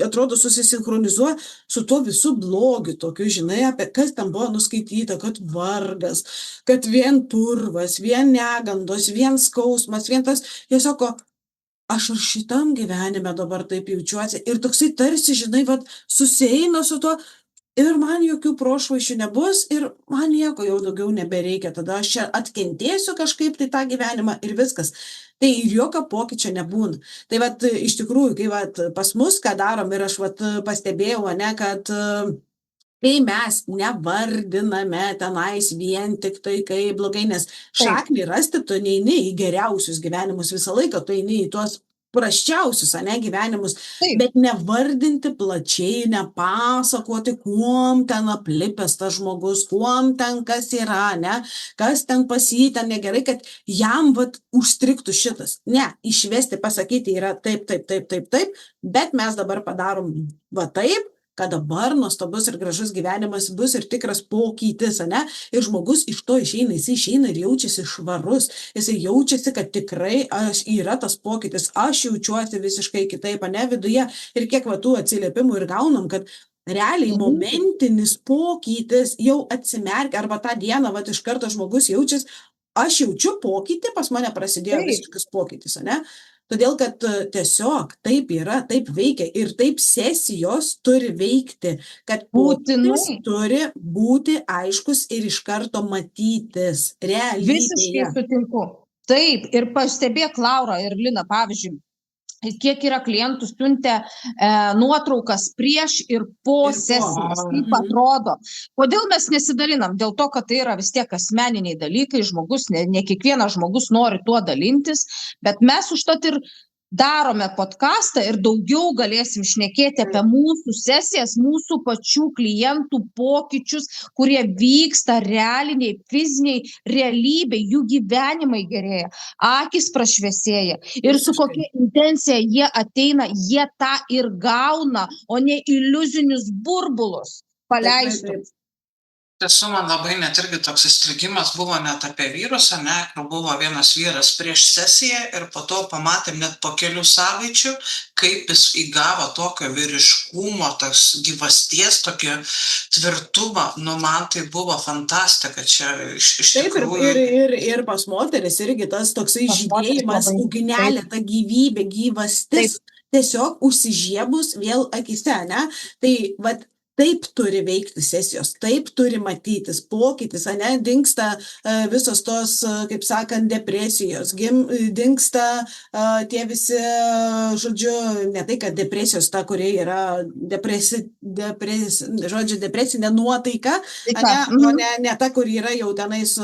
atrodo susisinchronizuoja su tuo visų blogiu, tokiu, žinai, apie kas ten buvo nuskaityta, kad vargas, kad vien purvas, vien negandos, vien skausmas, vien tas, jie sako, aš ir šitam gyvenime dabar taip jaučiuosi ir toksai tarsi, žinai, susieina su tuo ir man jokių prošvaišių nebus ir man nieko jau daugiau nebereikia, tada aš čia atkentėsiu kažkaip tai tą gyvenimą ir viskas. Tai jokio pokyčio nebūna. Tai iš tikrųjų, kai pas mus ką darom ir aš pastebėjau, kad kai mes nevardiname tenais vien tik tai, kai blogai, nes šaknį rasti tu neini į geriausius gyvenimus visą laiką, tu eini į tuos prasčiausius, gyvenimus, bet nevardinti plačiai, nepasakoti, kuom ten aplipęs tas žmogus, kuom ten kas yra, kas ten pas jį ten negerai, kad jam užstriktų šitas. Ne, išvesti, pasakyti yra taip, bet mes dabar padarom taip, kad dabar nuostabus ir gražus gyvenimas bus ir tikras pokytis, ir žmogus iš to išeina, jis išeina ir jaučiasi švarus, jis jaučiasi, kad tikrai yra tas pokytis, aš jaučiuosi visiškai kitaip, viduje, ir kiek tų atsiliepimų ir gaunam, kad realiai momentinis pokytis jau atsimerkia, arba tą dieną iš karto žmogus jaučiasi, aš jaučiu pokytį, pas mane prasidėjo visiškas pokytis, Todėl, kad tiesiog taip yra, taip veikia ir taip sesijos turi veikti, kad pokytis turi būti aiškus ir iš karto matytis realybėje. Visiškai sutinku. Taip, ir pastebėk, Laura ir Lina, pavyzdžiui, kiek yra klientų siuntę nuotraukas prieš ir po sesijos, kaip atrodo. Kodėl mes nesidalinam? Dėl to, kad tai yra vis tiek asmeniniai dalykai, žmogus, ne kiekvienas žmogus nori tuo dalintis, bet mes užtat ir darome podcastą ir daugiau galėsim šnekėti apie mūsų sesijas, mūsų pačių klientų pokyčius, kurie vyksta realiniai, fiziniai realybė, jų gyvenimai gerėja, akis prašviesėja ir su kokia intencija jie ateina, jie tą ir gauna, o ne iliuzinius burbulus paleistus. Tiesų, man labai net irgi toks įstrigimas buvo net apie vyrus, ne, kur buvo vienas vyras prieš sesiją ir po to pamatėm net po kelių savaičių, kaip jis įgavo tokio vyriškumo, toks gyvasties, tokio tvirtumą. Nu, man tai buvo fantastika, čia iš tikrųjų. Taip, ir pas moteris irgi tas toksai žydėjimas, ugnelė, ta gyvybė, gyvastis, tiesiog užsižiebus vėl akise, ne? Tai, vat, taip turi veikti sesijos, taip turi matytis pokytis, ne, dingsta visos tos, kaip sakant, depresijos, dingsta tie visi, žodžiu, ne tai, kad depresijos ta, kurie yra depresinė nuotaika, ne ta, kur yra jau tenais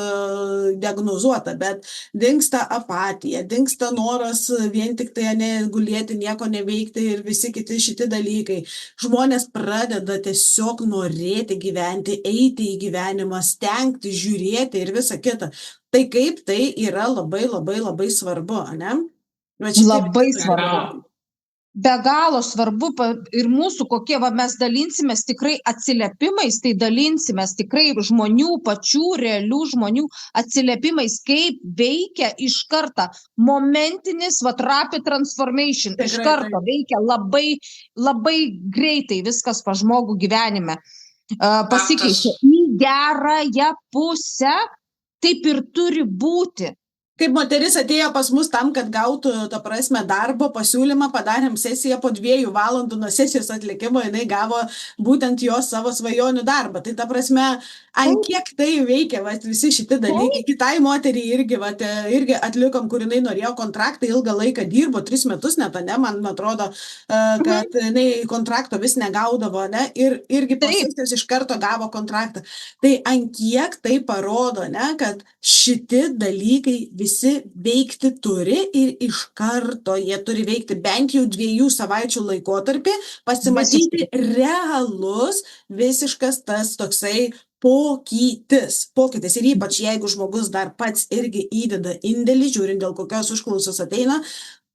diagnozuota, bet dingsta apatija, dingsta noras vien tik tai gulėti, nieko neveikti ir visi kiti šiti dalykai. Žmonės pradeda tiesiog norėti gyventi, eiti į gyvenimą, stengti, žiūrėti ir visa kita. Tai kaip tai yra labai, labai, labai svarbu, ne? Labai svarbu. Be galo svarbu ir mūsų kokie, mes dalinsimės tikrai atsiliepimais, tai dalinsimės tikrai žmonių, pačių realių žmonių atsiliepimais, kaip veikia iš karto momentinis, rapid transformation, iš karto veikia labai, labai greitai viskas pa žmogų gyvenime. Pasikeičia į gerąją pusę, taip ir turi būti. Kaip moteris atėjo pas mus tam, kad gautų, ta prasme, darbo pasiūlymą, padarėm sesiją po 2 valandų nuo sesijos atlikimo, jinai gavo būtent jos savo svajonių darbą. Tai ta prasme, ant kiek tai veikia, visi šiti dalykai. Kitai moteriai irgi atlikom, kur jinai norėjo kontraktą, ilgą laiką dirbo, 3 metus net, ne, man atrodo, kad jinai kontrakto vis negaudavo, ne, ir irgi po sesijos iš karto gavo kontraktą. Tai ant kiek tai parodo, ne, kad šiti dalykai visi veikti turi ir iš karto jie turi veikti bent jau 2 savaičių laikotarpį, pasimatyti realus, visiškas tas toksai pokytis. Ir ypač jeigu žmogus dar pats irgi įdeda indėlį, žiūrint dėl kokios užklausos ateina,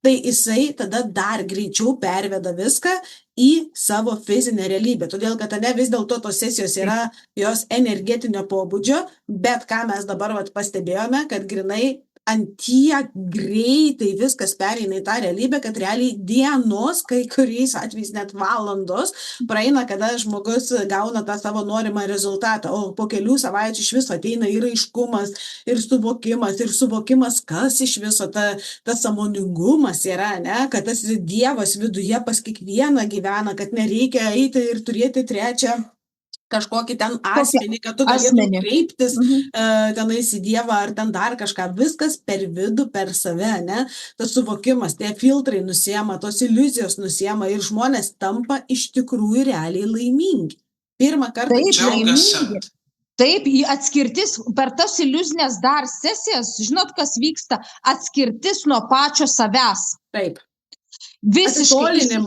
tai jisai tada dar greičiau perveda viską į savo fizinę realybę. Todėl, kad vis dėlto tos sesijos yra jos energetinio pobūdžio, bet ką mes dabar pastebėjome, kad grinai ant tiek greitai viskas pereina į tą realybę, kad realiai dienos, kai kuriais atvejais net valandos, praeina, kada žmogus gauna tą savo norimą rezultatą, o po kelių savaičių iš viso ateina ir aiškumas, ir suvokimas, kas iš viso tas sąmoningumas yra, ne? Kad tas Dievas viduje pas kiekvieną gyvena, kad nereikia eiti ir turėti trečią kažkokį ten asmenį, kad tu galėtum kreiptis tenais į Dievą ar ten dar kažką. Viskas per vidų, per save, ne? Tas suvokimas, tie filtrai nusiema, tos iliuzijos nusiema ir žmonės tampa iš tikrųjų realiai laimingi. Pirmą kartą laimingi. Taip, atskirtis per tas iliuzinės dar sesijas, žinot, kas vyksta? Atskirtis nuo pačio savęs. Taip. Visiškai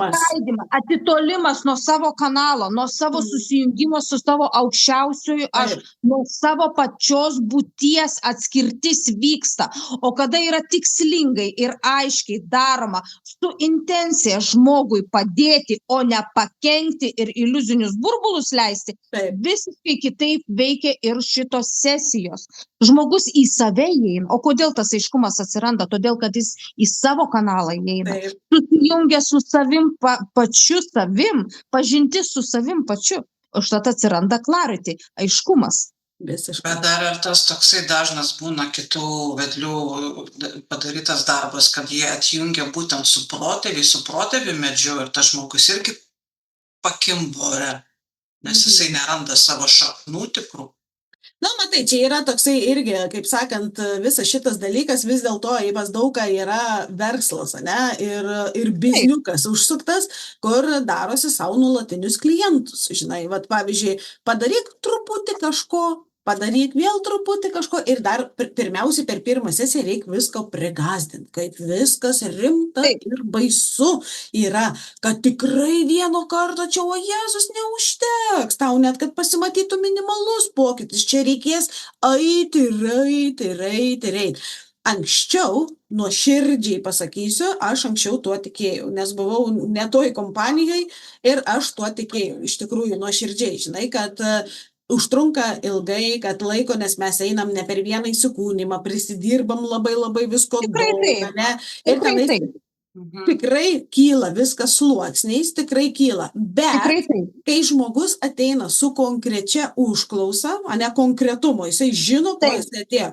atitolimas nuo savo kanalo, nuo savo susijungimo su savo aukščiausiuoju aš, nuo savo pačios būties atskirtis vyksta. O kada yra tikslingai ir aiškiai daroma su intencija žmogui padėti, o ne pakenkti ir iliuzinius burbulus leisti, visiškai kitaip veikia ir šitos sesijos. Žmogus į save įeina. O kodėl tas aiškumas atsiranda? Todėl, kad jis į savo kanalą įeina. Susijungia su savim pačiu savim, pažintis su savim pačiu. Užtat atsiranda clarity, aiškumas. Bet dar ir tas toksai dažnas būna kitų vedlių padarytas darbas, kad jie atjungia būtent su protėvių medžiu ir tas žmogus irgi pakimbo, nes jisai neranda savo šaknų tikrų. Na, matai, čia yra toksai irgi, kaip sakant, visas šitas dalykas vis dėlto pas daugą yra verslas, ne, ir bizniukas užsuktas, kur darosi savo nuolatinius klientus, žinai, pavyzdžiui, padaryk truputį kažko, padaryk vėl truputį kažko ir dar pirmiausiai per pirmą sesiją reikia visko prigąsdinti, kaip viskas rimta ir baisu yra, kad tikrai vieno karto čia, o Jėzus, neužteks, tau net, kad pasimatytų minimalus pokytis, čia reikės eiti ir eiti ir eiti ir eiti. Anksčiau, nuoširdžiai pasakysiu, aš anksčiau tuo tikėjau, nes buvau ne toj kompanijai ir aš tuo tikėjau, iš tikrųjų nuoširdžiai, žinai, kad užtrunka ilgai, kad laiko, nes mes einam ne per vieną įsikūnymą, prisidirbam labai visko daug, ne? Ir tenais tikrai kyla viskas sluoksniais, tikrai kyla, bet kai žmogus ateina su konkrečia užklausa, ne konkretumo, jisai žino, ko jis atėjo,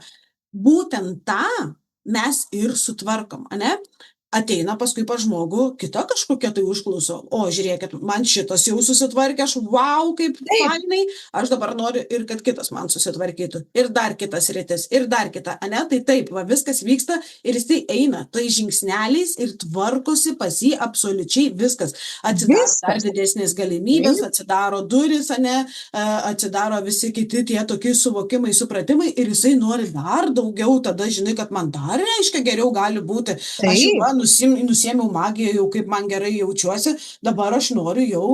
būtent tą mes ir sutvarkom, ane? Ateina paskui pas žmogų kita kažkokia tai užklauso, o žiūrėkit, man šitas jau susitvarkė, aš wow, kaip fainai, aš dabar noriu ir kad kitas man susitvarkytų, ir dar kitas rytis, ir dar kita, ane? Tai taip, va, viskas vyksta ir jisai eina tai žingsneliais ir tvarkosi pas jį absoliučiai viskas. Atsidaro dar didesnės galimybės, atsidaro duris, ane? Atsidaro visi kiti tie tokie suvokimai, supratimai ir jisai nori dar daugiau, tada žinai, kad man dar reiškia geriau gali būti. Aš jau nusiėmiau magiją, jau kaip man gerai jaučiuosi, dabar aš noriu jau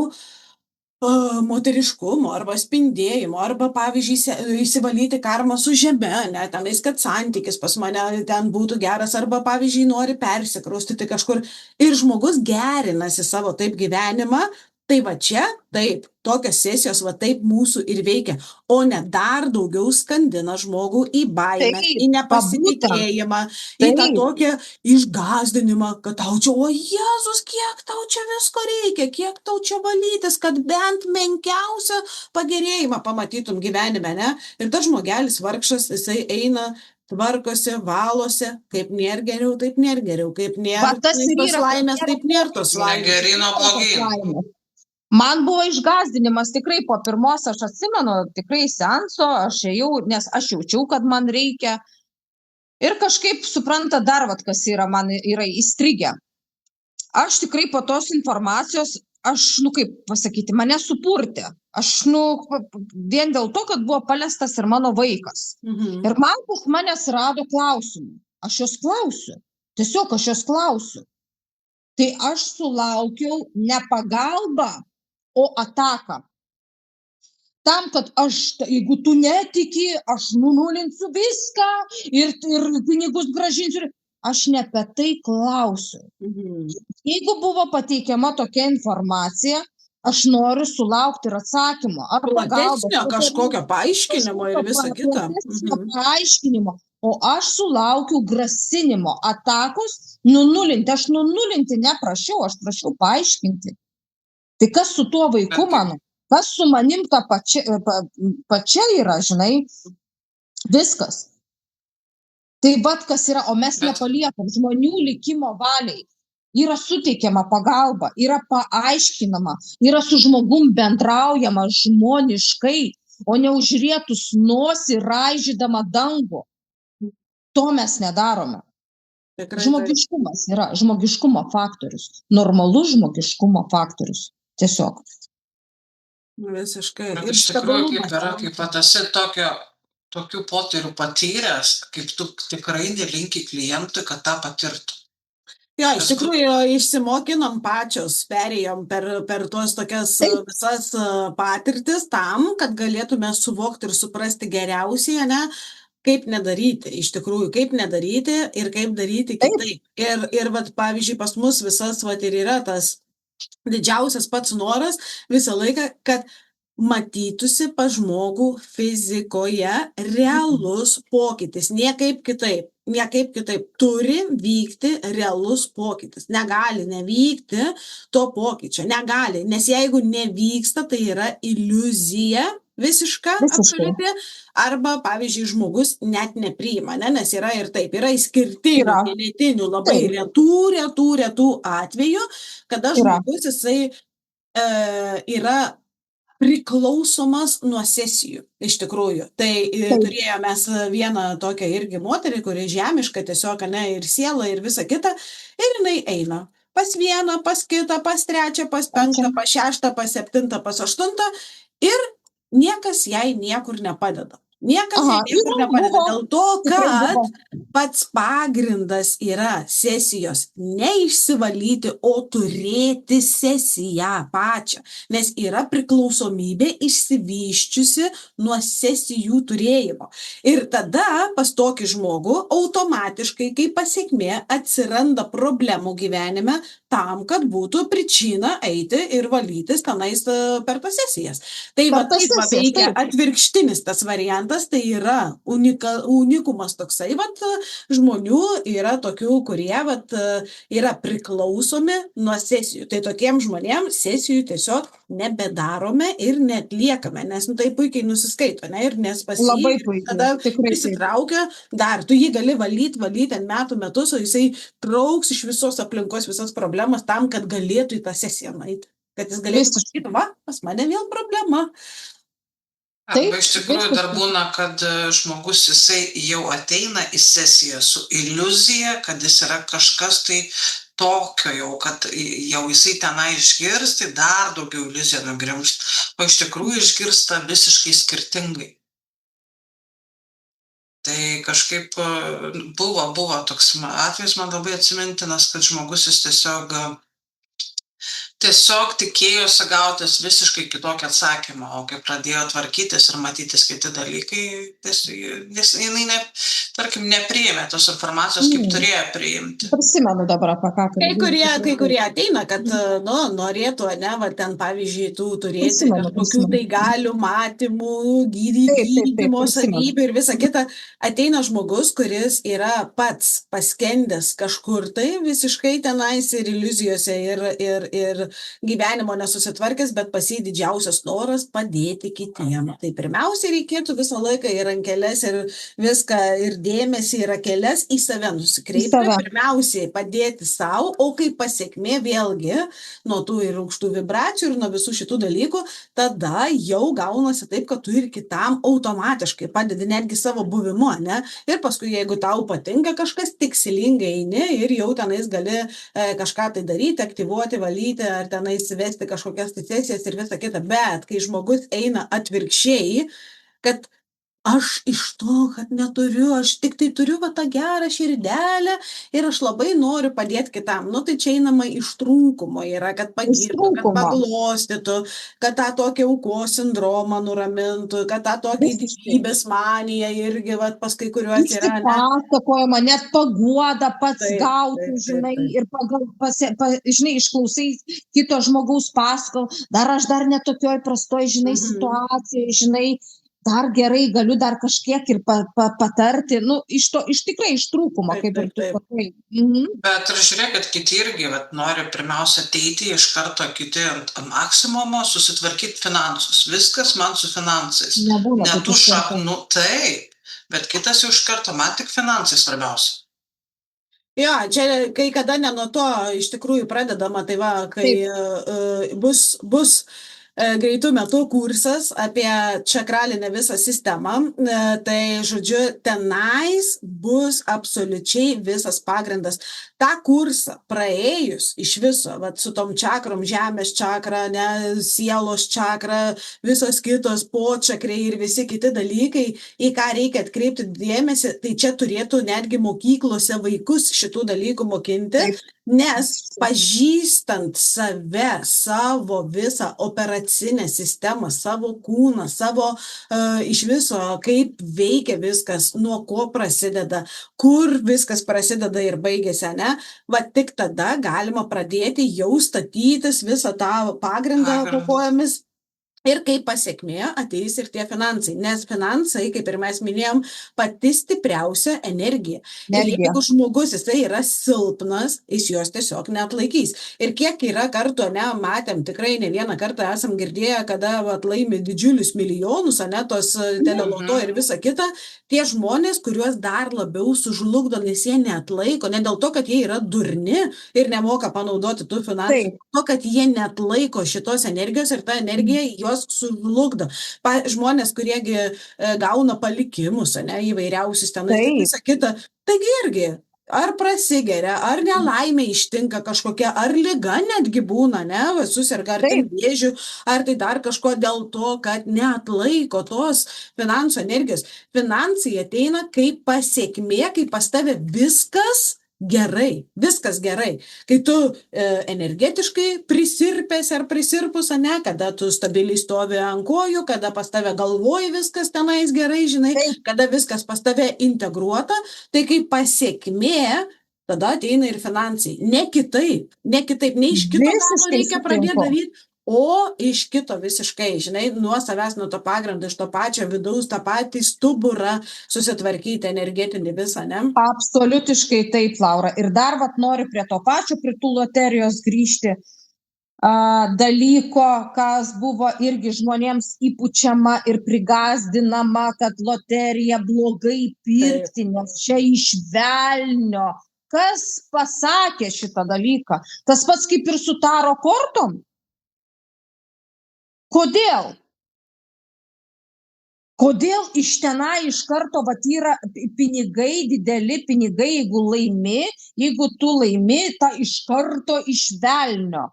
moteriškumo arba spindėjimo, arba pavyzdžiui įsivalyti karmą su žeme, ne, tenais, kad santykis pas mane ten būtų geras, arba pavyzdžiui nori persikraustyti kažkur ir žmogus gerinasi savo taip gyvenimą, tai va čia taip, tokios sesijos va taip mūsų ir veikia, o ne dar daugiau skandina žmogų į baimę, į nepasitikėjimą, į tą tokią išgąsdinimą, kad tau čia, o Jėzus, kiek tau čia visko reikia, kiek tau čia valytis, kad bent menkiausią pagerėjimą pamatytum gyvenime, ne? Ir tas žmogelis vargšas, jisai eina, tvarkosi, valosi, kaip nėra geriau, taip nėra geriau, kaip nėra tos laimės, taip nėra tos laimės. Negerino blogyn. Man buvo išgąsdinimas tikrai po pirmos, aš atsimenu, tikrai seanso, aš ėjau, nes aš jaučiau, kad man reikia. Ir kažkaip supranta dar, vat, kas yra, man yra įstrigę. Aš tikrai po tos informacijos, aš, kaip pasakyti, mane supurtė. Aš, vien dėl to, kad buvo paliestas ir mano vaikas. Ir man pas manęs rado klausimų. Aš jos klausiu. Tiesiog aš jos klausiu. Tai aš sulaukiau ne pagalbą, o ataką. Tam, kad aš, jeigu tu netiki, aš nulinsiu viską ir pinigus grąžinsiu. Aš ne apie tai klausiu. Jeigu buvo pateikiama tokia informacija, aš noriu sulaukti ir atsakymo. Ar platesnio kažkokio paaiškinimo ir visa kita. Paaiškinimo. O aš sulaukiu grasinimo, atakos, nunulinti. Aš nunulinti neprašiau, aš prašiau paaiškinti. Tai kas su tuo vaiku mano? Kas su manim ta pačia yra, žinai? Viskas. Tai vat kas yra, o mes nepaliekam žmonių likimo valiai. Yra suteikiama pagalba, yra paaiškinama, yra su žmogum bendraujama žmoniškai, o ne užrietus nosį raižydama dangų. To mes nedarome. Žmogiškumas yra žmogiškumo faktorius. Normalus žmogiškumo faktorius. Tiesiog. Visiškai. Bet iš tikrųjų, kaip yra, kaip esi tokių potyrių patyręs, kaip tu tikrai nelinki klientui, kad tą patirtų. Jo, iš tikrųjų išsimokinom pačios, perėjom per tuos tokias visas patirtis tam, kad galėtume suvokti ir suprasti geriausiai, ne, kaip nedaryti, iš tikrųjų, kaip nedaryti ir kaip daryti kitaip. Ir vat, pavyzdžiui, pas mus visas vat ir yra tas didžiausias pats noras visą laiką, kad matytųsi pas žmogų fizikoje realus pokytis, niekaip kitaip. Turi vykti realus pokytis. Negali nevykti to pokyčio. Negali, nes jeigu nevyksta, tai yra iliuzija visiška, absoliuti, arba, pavyzdžiui, žmogus net nepriima, ne? Nes yra ir taip, yra išskirtinių, genetinių, labai retų atvejų, kada žmogus jisai yra priklausomas nuo sesijų, iš tikrųjų. Tai turėjome mes vieną tokią irgi moterį, kuri žemiška tiesiog, ne, ir siela, ir visa kita, ir jinai eina pas vieną, pas kitą, pas trečią, pas penktą, pas šeštą, pas septintą, pas aštuntą, ir niekas jai niekur nepadeda. Niekas Aha, jai niekur yra, nepadeda. buvo, Dėl to, tikrai kad buvo. pats pagrindas yra sesijos neišsivalyti, o turėti sesiją pačią. Nes yra priklausomybė išsivyščiusi nuo sesijų turėjimo. Ir tada pas tokį žmogų automatiškai, kaip pasiekmė, atsiranda problemų gyvenime tam, kad būtų pričina eiti ir valytis tenais per tas sesijas. Tai va Per tas taip va sesijas, veikia taip. atvirkštinis tas variantas, tai yra unikumas toksai, vat žmonių yra tokių, kurie vat yra priklausomi nuo sesijų. Tai tokiem žmonėms sesijų tiesiog nebedarome ir netliekame, nes tai puikiai nusiskaito, ne, ir nes pas Labai jį puikiai, tada tikrai taip. prisitraukia dar, tu jį gali valyti ant metų metus, o jisai trauks iš visos aplinkos visas problemas tam, kad galėtų į tą sesiją nueiti. Kad jis galėtų Visiškai. pasakyti, va, pas mane vėl problema. Arba iš tikrųjų dar būna, kad žmogus jisai jau ateina į sesiją su iliuzija, kad jis yra kažkas tai tokio jau, kad jau jisai tenai išgirs, tai dar daugiau iliuziją nugrimšt, o iš tikrųjų išgirsta visiškai skirtingai. Tai kažkaip buvo toks atvejis, man labai atsimintinas, kad žmogus jis tiesiog tikėjosi gautis visiškai kitokį atsakymą, o kai pradėjo tvarkytis ir matytis kiti dalykai, jinai, tarkim, nepriėmė tos informacijos, kaip turėjo priimti. Prisimenu dabar apie ką. Kai kurie ateina, kad norėtų, ne, va ten pavyzdžiui, turėti kažkokių tai galių, matymų, gydymo savybių ir visa kita. Ateina žmogus, kuris yra pats paskendęs kažkur tai visiškai tenais ir iliuzijose ir gyvenimo nesusitvarkęs, bet pas jį didžiausias noras padėti kitiem. Tai pirmiausia reikėtų visą laiką į rankeles ir viską ir dėmesį į rankeles į save nusikreipti. Pirmiausiai padėti savo, o kaip pasiekmė vėlgi nuo tų ir aukštų vibracijų ir nuo visų šitų dalykų, tada jau gaunasi taip, kad tu ir kitam automatiškai padedi netgi savo buvimu, ne? Ir paskui, jeigu tau patinka kažkas, tikslingai eini ir jau tenais gali kažką tai daryti, aktyvuoti, valyti ar tenais vesti kažkokias sesijas ir visa kita. Bet kai žmogus eina atvirkščiai, kad aš iš to, kad neturiu, aš tik tai turiu va tą gerą širdelę ir aš labai noriu padėti kitam. Nu, tai čia einama iš trūkumo yra, kad pagirtų, kad paglostytų, kad tą tokį aukos sindromą nuramintų, kad tą tokį didybės maniją irgi va, pas kai kuriuos yra. Pasakojama, net paguoda pats gautų, žinai, ir žinai, išklausai kito žmogaus pasakojimą, dar aš dar netokioj prastoj, žinai, situacijai, žinai, dar gerai, galiu dar kažkiek ir patarti, nu, tikrai iš trūkumo, kaip ir tu sakai. Bet ir žiūrėkit, kiti irgi nori pirmiausia ateiti iš karto kiti ant maksimumo, susitvarkyti finansus. Viskas man su finansais. Netų šaknų, taip, bet kitas jau iš karto, man tik finansai svarbiausia. Jo, čia kai kada ne nuo to iš tikrųjų pradedama, tai va, kai bus greitų metų kursas apie čakralinę visą sistemą, tai žodžiu, tenais bus absoliučiai visas pagrindas. Ta kursą praėjus iš viso, vat, su tom čakrom, žemės čakra, ne, sielos čakra, visos kitos počakriai ir visi kiti dalykai, į ką reikia atkreipti dėmesį, tai čia turėtų netgi mokyklose vaikus šitų dalykų mokinti. Nes pažįstant save, savo visą operacinę sistemą, savo kūną, savo iš viso, kaip veikia viskas, nuo ko prasideda, kur viskas prasideda ir baigėsi, ne? Va tik tada galima pradėti jau statytis visą tą pagrindą po kojomis. Ir kaip pasiekmė ateis ir tie finansai, nes finansai, kaip ir mes minėjom, pati stipriausia energija. Ir jeigu žmogus jisai yra silpnas, jis jos tiesiog neatlaikys. Ir kiek yra kartų, ne, matėm, tikrai ne vieną kartą esam girdėję, kada laimi didžiulius milijonus, ne, tos teleloto ir visa kita, tie žmonės, kuriuos dar labiau sužlugdo, nes jie neatlaiko, ne dėl to, kad jie yra durni ir nemoka panaudoti tų finansų, to, kad jie neatlaiko šitos energijos ir ta energija juos sužlugdo. Žmonės, kuriegi gauna palikimus, ne, įvairiausius tenais, visą kitą, taigi irgi ar prasigeria, ar nelaimė ištinka kažkokia, ar liga netgi būna, ne, susirga ar ten vėžiu, ar tai dar kažko dėl to, kad neatlaiko tos finansų energijos. Finansai ateina kaip pasiekmė, kai pas tave viskas gerai, viskas gerai. Kai tu energetiškai prisirpęs ar prisirpus, ne, kada tu stabiliai stovi ant kojų, kada pas tave galvoji viskas tenais gerai, žinai, kada viskas pas tave integruota, tai kaip pasiekmė, tada ateina ir finansai. Ne kitaip, ne iš kito galo reikia pradėti daryti, o iš kito visiškai, žinai, nuo savęs, nuo to pagrindo, iš to pačio vidaus, tą patį stuburą susitvarkyti energetinį visą, ne? Absoliutiškai taip, Laura. Ir dar noriu prie to pačio, prie tų loterijos grįžti dalyko, kas buvo irgi žmonėms įpučiama ir prigazdinama, kad loterija blogai pirkti, nes čia iš velnio. Kas pasakė šitą dalyką? Tas pats kaip ir su taro kortom. Kodėl? Kodėl iš tenai iš karto yra pinigai, dideli pinigai, jeigu tu laimi, ta iš karto iš velnio.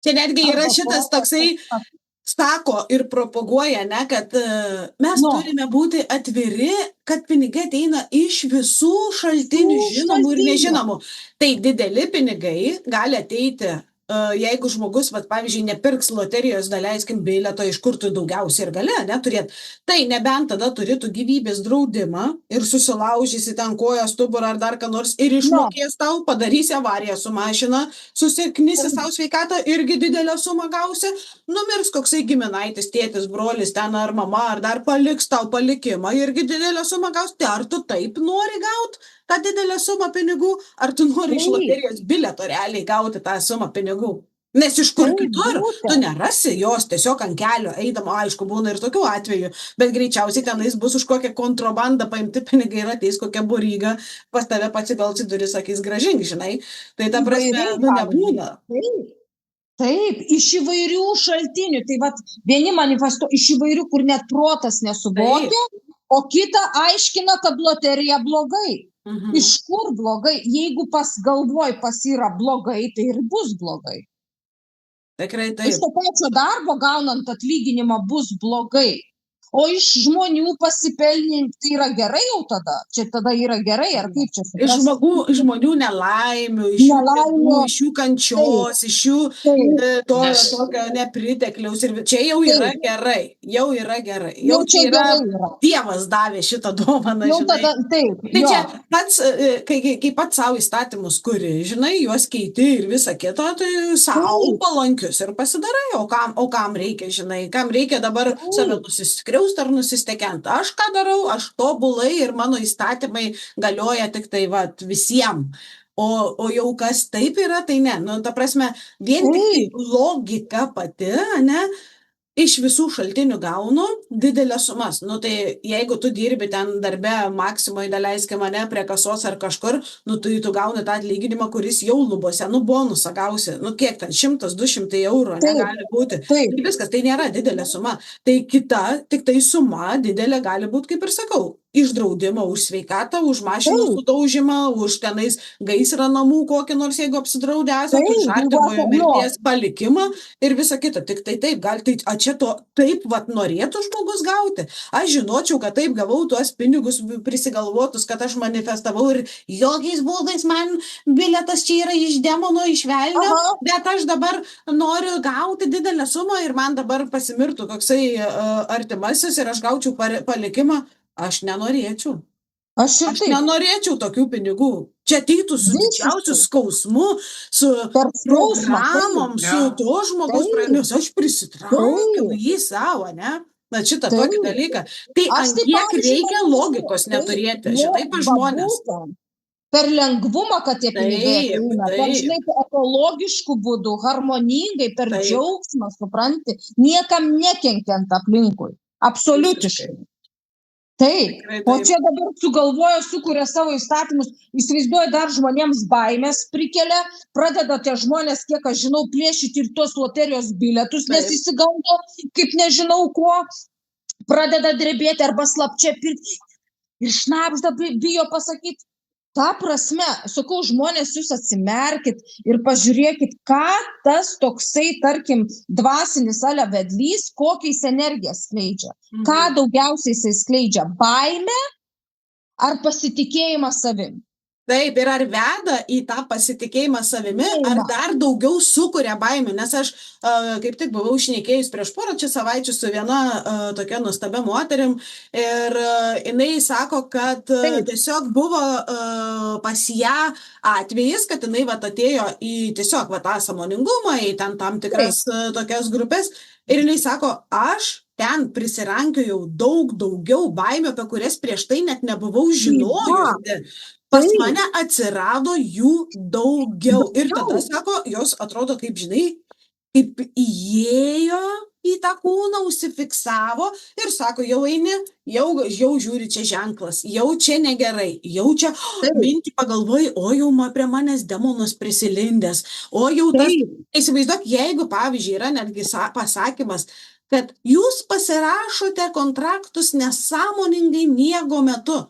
Čia netgi yra šitas toksai, sako ir propaguoja, ne, kad mes turime būti atviri, kad pinigai ateina iš visų šaltinių, žinomų ir nežinomų. Tai dideli pinigai gali ateiti, jeigu žmogus, pavyzdžiui, nepirks loterijos, daleiskim bilieto, iš kur tu daugiausiai ir gali neturėti, tai nebent tada turėtų gyvybės draudimą ir susilaužysi ten koją, stuburą ar dar ką nors ir išmokės tau, padarysi avariją su mašina, susiknisi savo sveikatą, irgi didelę sumą gausi, numirs koksai giminaitis, tėtis, brolis ten ar mama, ar dar paliks tau palikimą, irgi didelę sumą gausi. Tai ar tu taip nori gauti tą didelę sumą pinigų, ar tu nori iš loterijos bilieto realiai gauti tą sumą pinigų? Nes iš kur kitur tu nerasi jos tiesiog ant kelio eidama, aišku, būna ir tokių atvejų, bet greičiausiai tenais bus už kokią kontrabandą paimti pinigai ir ateis kokia buryga, pas tave pasibels į duris, sakys grąžink, žinai. Tai ta prasme, nebūna. Taip, iš įvairių šaltinių. Tai vieni manifesto iš įvairių, kur net protas nesuvokia, o kita aiškina, kad loterija blogai. Iš kur blogai? Jeigu galvoj pas yra blogai, tai ir bus blogai. Tikrai taip. Iš to pačio darbo gaunant atlyginimą bus blogai. O iš žmonių pasipelninti tai yra gerai jau tada? Čia tada yra gerai, ar kaip čia suprasti? Iš žmonių nelaimių, iš jų kančios, iš jų tokio nepritekliaus. Ir čia jau yra gerai. Jau yra gerai. Jau čia yra Dievas davė šitą dovaną, žinai. Tai čia pats, kai pats savo įstatymus kuri, žinai, juos keiti ir visą kitą, tai savo palankius ir pasidarai. O kam reikia, žinai, kam reikia dabar save nusiskriausti ar nusistekent. Aš ką darau, aš tobulai ir mano įstatymai galioja tik tai visiems. O jau kas taip yra, tai ne. Nu, ta prasme, vien tik logika pati, ne, iš visų šaltinių gaunu didelės sumas. Nu, tai jeigu tu dirbi ten darbe Maksimoj, daleiskim mane prie kasos ar kažkur, nu, tai tu gauni tą atlyginimą, kuris jau lubose, nu, bonusą gausi. Nu, kiek ten, 100-200 eurų negali būti. Tai viskas, tai nėra didelė suma. Tai kita, tik tai suma didelė gali būti, kaip ir sakau, iš draudimo, už sveikatą, už mašinos sudaužimą, už tenais gaisrą namų kokį nors, jeigu apsidraudė esate, už artimojo mirties palikimą ir visą kitą. Tik tai taip, gal tai, čia to taip norėtų žmogus gauti. Aš žinočiau, kad taip gavau tuos pinigus prisigalvotus, kad aš manifestavau ir jokiais būdais man bilietas čia yra iš demono, iš velnio, bet aš dabar noriu gauti didelę sumą ir man dabar pasimirtų koksai artimasis ir aš gaučiau palikimą. Aš nenorėčiau. Aš nenorėčiau tokių pinigų. Čia ateitų su didžiausiu skausmu, su programom, su to žmogaus praėjimus. Aš prisitraukiau jį savo, ne? Na, šitą tokį dalyką. Tai ant kiek reikia logikos neturėti, šitai pa žmonės. Per lengvumą, kad tie pinigai ateina, per žinai, ekologiškų būdų, harmoningai, per džiaugsmą, supranti, niekam nekenkiant aplinkui. Absoliutiškai. Taip, o čia dabar sugalvoja, sukuria savo įstatymus, įsivaizduoja dar žmonėms baimės prikelia, pradeda tie žmonės, kiek aš žinau, plėšyti ir tuos loterijos bilietus, nes įsigaudo, kaip nežinau ko, pradeda drebėti arba slapčia pirkti ir šnapžda bijo pasakyti. ta prasme, sakau, žmonės, jūs atsimerkit ir pažiūrėkit, ką tas toksai, tarkim, dvasinis ale vedlys, kokiais energijas skleidžia. Ką daugiausiai jisai skleidžia? Baimę ar pasitikėjimą savim? Taip, ir ar veda į tą pasitikėjimą savimi, ar dar daugiau sukuria baimę, nes aš kaip tik buvau šnekėjus prieš porą čia savaičių su viena tokia nuostabia moterim ir jinai sako, kad tiesiog buvo pas ją atvejis, kad jinai atėjo į tiesiog tą sąmoningumą, į ten tam tikras tokias grupės ir jinai sako, aš ten prisirankiojau daug daugiau baimių, apie kurias prieš tai net nebuvau žinojusi. Pas mane atsirado jų daugiau. Ir tada, sako, jos atrodo, kaip žinai, kaip įėjo į tą kūną, užsifiksavo ir sako, jau eini, jau žiūri čia ženklas, jau čia negerai, jau čia mintį pagalvoji, o jau prie manęs demonas prisilindęs, o jau tas, įsivaizduok, jeigu, pavyzdžiui, yra netgi pasakymas, kad jūs pasirašote kontraktus nesąmoningai miego metu.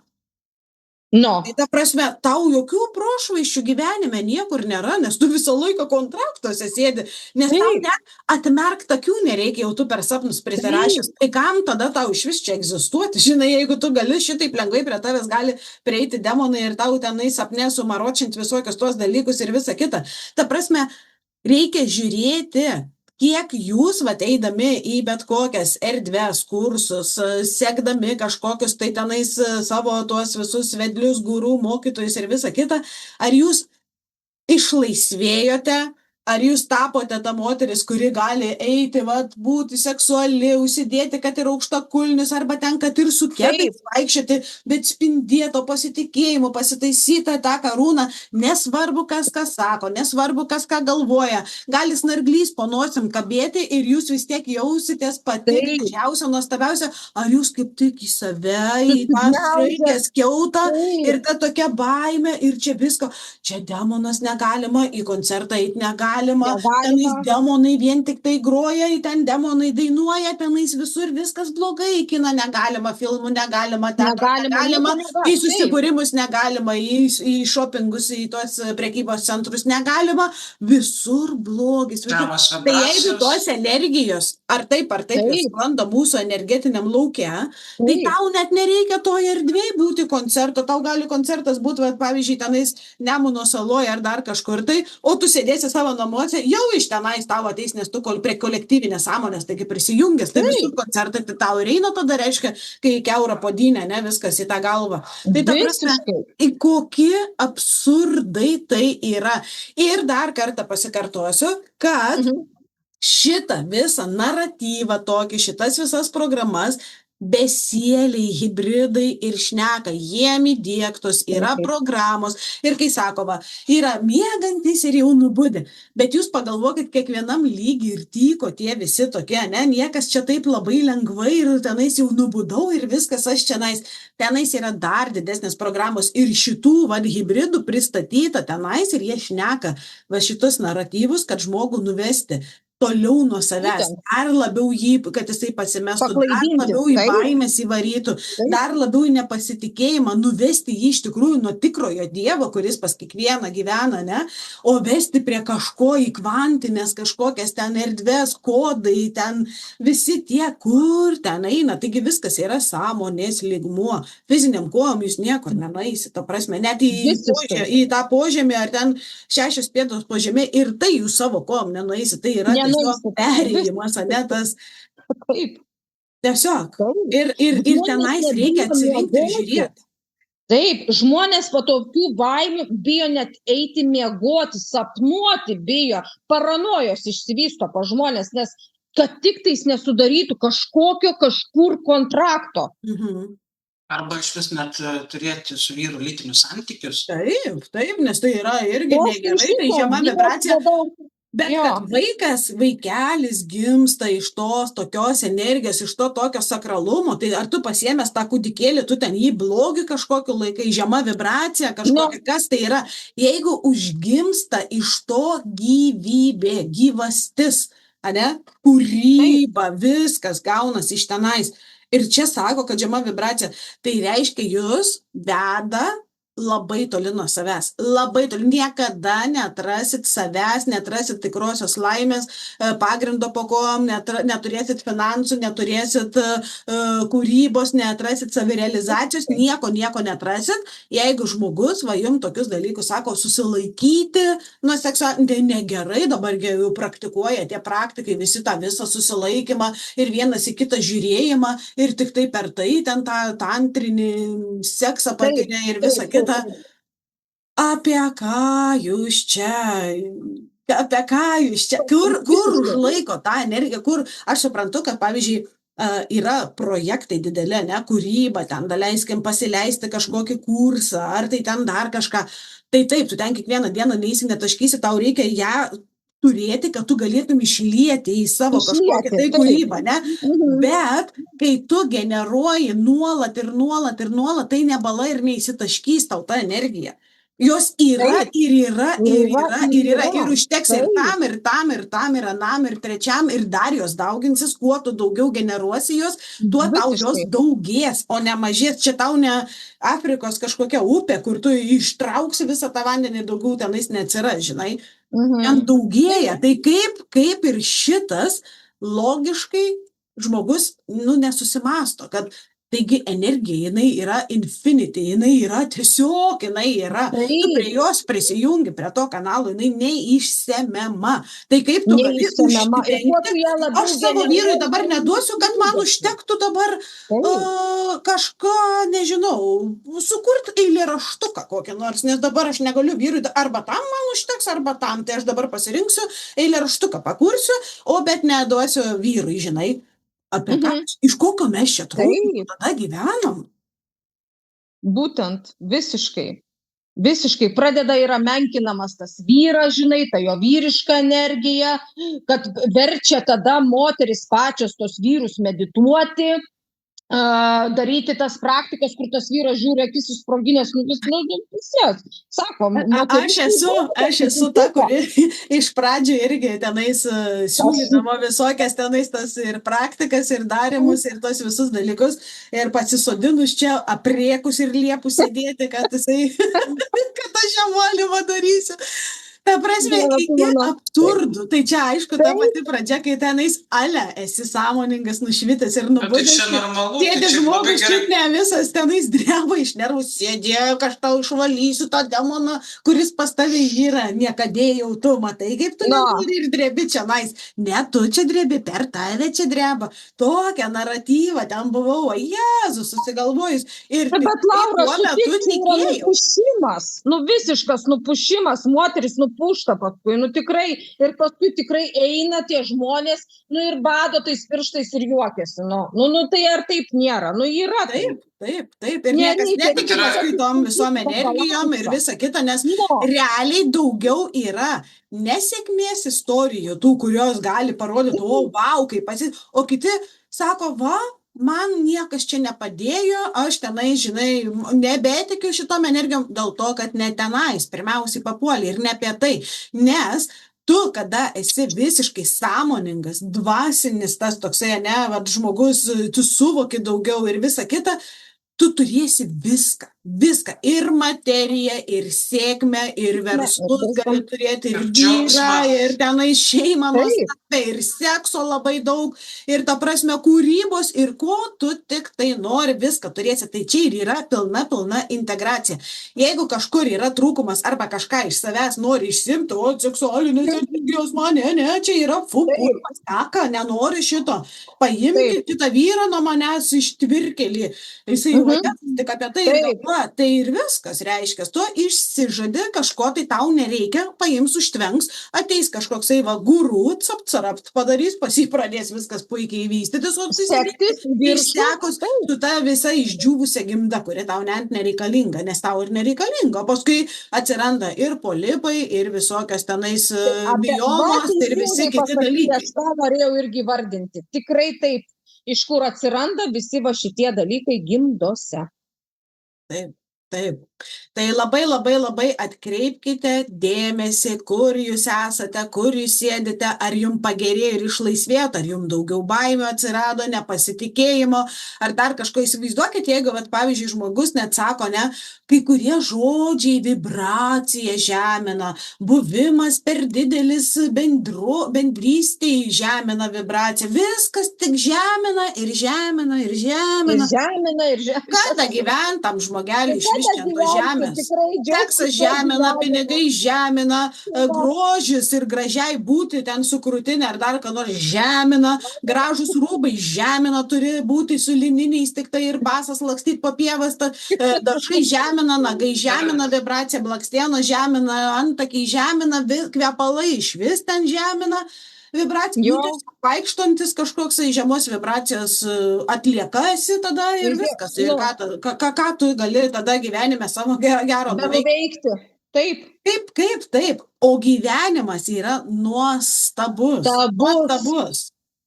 Tai ta prasme, tau jokių prošvaisčių gyvenime niekur nėra, nes tu visą laiką kontraktuose sėdi, nes tau net atmerkt akių nereikia, jau tu per sapnus prisirašęs. Tai kam tada tau išvis čia egzistuoti? Žinai, jeigu tu gali šitaip lengvai prie tavęs gali prieiti demonai ir tau tenai sapne sumaročint visokius tuos dalykus ir visa kita. Ta prasme, reikia žiūrėti, kiek jūs, eidami į bet kokias erdves, kursus, sekdami kažkokius tai tenais savo tuos visus vedlius, gurų, mokytojus ir visa kita, ar jūs išlaisvėjote, ar jūs tapote ta moteris, kuri gali eiti, būti seksuali, užsidėti, kad ir aukštakulnius, arba ten, kad ir su kedais vaikščioti, bet spindėto pasitikėjimu, pasitaisyti tą karūną, nesvarbu, kas ką sako, nesvarbu, kas ką galvoja, gali snarglys po nosim kabėti ir jūs vis tiek jausitės pati didžiausia, nuostabiausia, ar jūs kaip tik į save, į tą sraigės kiautą ir ta tokia baimė ir čia visko, čia demonas negalima, į koncertą eiti negalima. Tenais demonai vien tik tai groja, ten demonai dainuoja, tenais visur viskas blogai, kiną negalima, filmų negalima, teatrą negalima, į susibūrimus negalima, į shoppingus, į tuos prekybos centrus negalima, visur blogis. Tai jeigu tos energijos, ar taip sklando mūsų energetiniam lauke, tai tau net nereikia toje erdvėje būti koncerto, tau gali koncertas būti, pavyzdžiui, tenais Nemuno saloje ar dar kažkur tai, o tu sėdėsi savo namuose, jau iš tenais tavo ateis, nes tu prie kolektyvinės sąmonės, taigi prisijungęs, tai visur koncertai, tai tau ir eina tada reiškia, kai keura podynė, ne, viskas į tą galvą. Tai ta prasme, kokie absurdai tai yra. Ir dar kartą pasikartosiu, kad šitą visą naratyvą tokį, šitas visas programas, besieliai, hibridai ir šneka, jiem įdiegtos, yra programos ir kai sakoma, yra miegantis ir jau nubudė, bet jūs pagalvokit, kiekvienam lygiai ir tyko tie visi tokie, ne, niekas čia taip labai lengvai ir tenais jau nubudau ir viskas aš tenais yra dar didesnės programos ir šitų hibridų pristatyta tenais ir jie šneka šitus naratyvus, kad žmogų nuvesti toliau nuo savęs, dar labiau jį, kad jisai pasimestų, dar labiau į baimės įvarytų, dar labiau į nepasitikėjimą, nuvesti jį iš tikrųjų nuo tikrojo Dievo, kuris pas kiekvieną gyvena, ne, o vesti prie kažko į kvantinės kažkokias ten erdvės, kodai, ten visi tie, kur ten eina, taigi viskas yra sąmonės lygmuo, fiziniam kojom jūs niekur nenueisit, ta prasme, net į tą požemį ar ten 6 pėdos požemį ir tai jūs savo kojom nenueisit, tai yra tiesiog perėjimas, anetas. Tiesiog. Ir tenais reikia atsirinkti ir žiūrėti. Taip, žmonės po tokių baimių bijo net eiti miegoti, sapnuoti bijo, paranojos išsivysto po žmonės, nes kad tik tais nesudarytų kažkokio kažkur kontrakto. Arba iš vis net turėti su vyru lytinius santykius. Taip, nes tai yra irgi negerai, tai žema vibracija. Bet kad vaikelis gimsta iš tos tokios energijos, iš to tokio sakralumo, tai ar tu pasiėmęs tą kūdikėlį, tu ten jį blogį kažkokiu laikai, žema vibracija, kažkokia, kas tai yra. Jeigu užgimsta iš to gyvybė, gyvastis, ane, kūryba, viskas gaunas iš tenais. Ir čia sako, kad žema vibracija, tai reiškia jūs veda labai toli nuo savęs. Labai toli. Niekada neatrasit savęs, neatrasit tikrosios laimės, pagrindo po kojom, neturėsit finansų, neturėsit kūrybos, neatrasit savirealizacijos, nieko neatrasit. Jeigu žmogus, va, jums tokius dalykus sako, susilaikyti nuo sekso, tai negerai, dabar jau praktikuoja tie praktikai, visi tą visą susilaikymą ir vienas į kitą žiūrėjimą ir tik tai per tai ten tą tantrinį seksą patiria ir visą kitą. Apie ką jūs čia? Kur užlaiko tą energiją, kur aš suprantu, kad pavyzdžiui, yra projektai didelė, ne, kūryba, ten daleiskim pasileisti kažkokį kursą, ar tai ten dar kažką. Tai taip, tu ten kiekvieną dieną neįsi, netaškysi, tau reikia ją turėti, kad tu galėtum išlieti į savo kažkokią tai kūrybą, ne? Bet kai tu generuoji nuolat, tai nebala ir neįsitaškys tau ta energija. Jos yra ir užteks ir tam, ir anam, ir trečiam, ir dar jos dauginsis, kuo tu daugiau generuosi jos, tuo tau jos daugės, o ne mažės. Čia tau ne Afrikos kažkokia upė, kur tu ištrauksi visą tą vandenį, daugiau tenais neatsiras, žinai. Ten daugėja. Tai kaip ir šitas logiškai žmogus, nesusimasto, kad taigi energija, jinai yra infinity, jinai yra tiesiog, jinai yra, tu prie jos prisijungi, prie to kanalo, jinai neišsemiama. Tai kaip tu gali užtikrinti, aš savo vyrui dabar neduosiu, kad man užtektų dabar kažką, nežinau, sukurti eilėraštuką kokį nors, nes dabar aš negaliu vyrui, arba tam man užteks, arba tam, tai aš dabar pasirinksiu, eilėraštuką pakursiu, bet neduosiu vyrui, žinai. Apie ką, iš kokio mes čia trūkumo tada gyvenom? Būtent, visiškai pradeda yra menkinamas tas vyras, žinai, ta jo vyriška energija, kad verčia tada moteris pačios tos vyrus medituoti, daryti tas praktikas, kur tas vyras žiūri akis susproginęs, sakom. Aš esu ta, kuri iš pradžių irgi tenais siūlydama visokias tenais tas ir praktikas, ir darimus, ir tos visus dalykus, ir pasisodinus čia apriekus ir liepus sėdėti, kad aš jam valymą darysiu. Ta prasme, iki absurdų. Tai čia, aišku, ta pati pradžia, kai tenais esi sąmoningas, nušvitęs ir nubudęs. Sėdė žmogus, ne visas tenais dreba iš nervų, sėdė, kažką išvalysiu tą demoną, kuris pas tave yra, niekadėjau, tu matai, kaip tu nenori ir drebi čia nais. Ne, tu čia drebi, per tave čia dreba. Tokią naratyvą ten buvau, Jėzus, susigalvojus. Bet Laura, sutikti, nupušimas, visiškas nupušimas, moteris pušta paskui, tikrai, ir paskui tikrai eina tie žmonės, ir bado tais pirštais ir juokiasi, tai ar taip nėra, yra taip. Taip, ir niekas netiki paskui tom visom energijom ir visa kita, nes realiai daugiau yra nesėkmės istorijų, tų, kurios gali parodyti, vau, kaip o kiti sako, man niekas čia nepadėjo, aš tenai, žinai, nebetikiu šitom energijom dėl to, kad ne tenais, pirmiausiai papuolė ir ne apie tai, nes tu, kada esi visiškai sąmoningas, dvasinis tas toksai, žmogus, tu suvoki daugiau ir visa kita, tu turėsi viską, ir materiją, ir sėkmę, ir verslus gali turėti, ir vyrą, ir tenai šeimą nuostabę, ir sekso labai daug, ir ta prasme kūrybos, ir ko tu tik tai nori, viską turėsi. Tai čia ir yra pilna integracija. Jeigu kažkur yra trūkumas arba kažką iš savęs nori išsimti, seksualinės energijos man, čia yra fupumas, nenori šito. Paimkit kitą vyrą nuo manęs ištvirkelį. Jisai tik apie tai galvoja. Tai ir viskas reiškia, tu išsižadi kažko, tai tau nereikia, paims užtvenks, ateis kažkoksai guru, capcarapt padarys, pradės viskas puikiai vystytis, o išsekus tu ta visa išdžiūvusia gimda, kuri tau net nereikalinga, nes tau ir nereikalinga, o paskui atsiranda ir polipai, ir visokios tenais biomos, ir visi kiti dalykai. Aš tą norėjau irgi vardinti, tikrai taip, iš kur atsiranda visi šitie dalykai gimdose. Taip. Taip. Tai labai atkreipkite dėmesį, kur jūs esate, kur jūs sėdite, ar jums pagerėjo ir išlaisvėjote, ar jums daugiau baimio atsirado, nepasitikėjimo, ar dar kažko. Įsivaizduokit, jeigu, pavyzdžiui, žmogus net sako, ne, kai kurie žodžiai vibracija žemina, buvimas per didelis bendrystėj žemina vibraciją, viskas tik žemina ir žemina ir žemina. Kada gyvent tam žmogeliui išviščiant tos žemės? Seksas žemina, pinigai žemina, grožis ir gražiai būti ten su krūtinė ar dar ką nors žemina, gražus rūbai žemina, turi būti su lininiais tik tai ir basas lakstyti po pievas, dažai žemina, nagai žemina, vibracija blakstieno žemina, antakiai žemina, kvepalai išvis ten žemina. Vibracija, vaikštantis kažkoks žemos vibracijos atliekasi tada ir viskas. Ir ką tu gali tada gyvenime savo gero nuveikti? Taip. O gyvenimas yra nuostabus.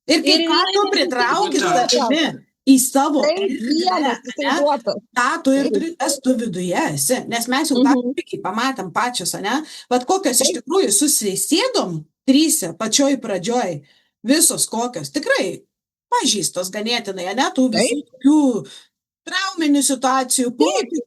Ir kai ką tu pritrauki savimi į savo erdvę, tą tu ir turi, tas tu viduje esi. Nes mes jau tą puikiai pamatėm pačios, ne? Vat kokios iš tikrųjų susisėdom tryse, pačioj pradžioj, visos kokios, tikrai pažįstos ganėtinai, ne, tų visų tokių trauminių situacijų,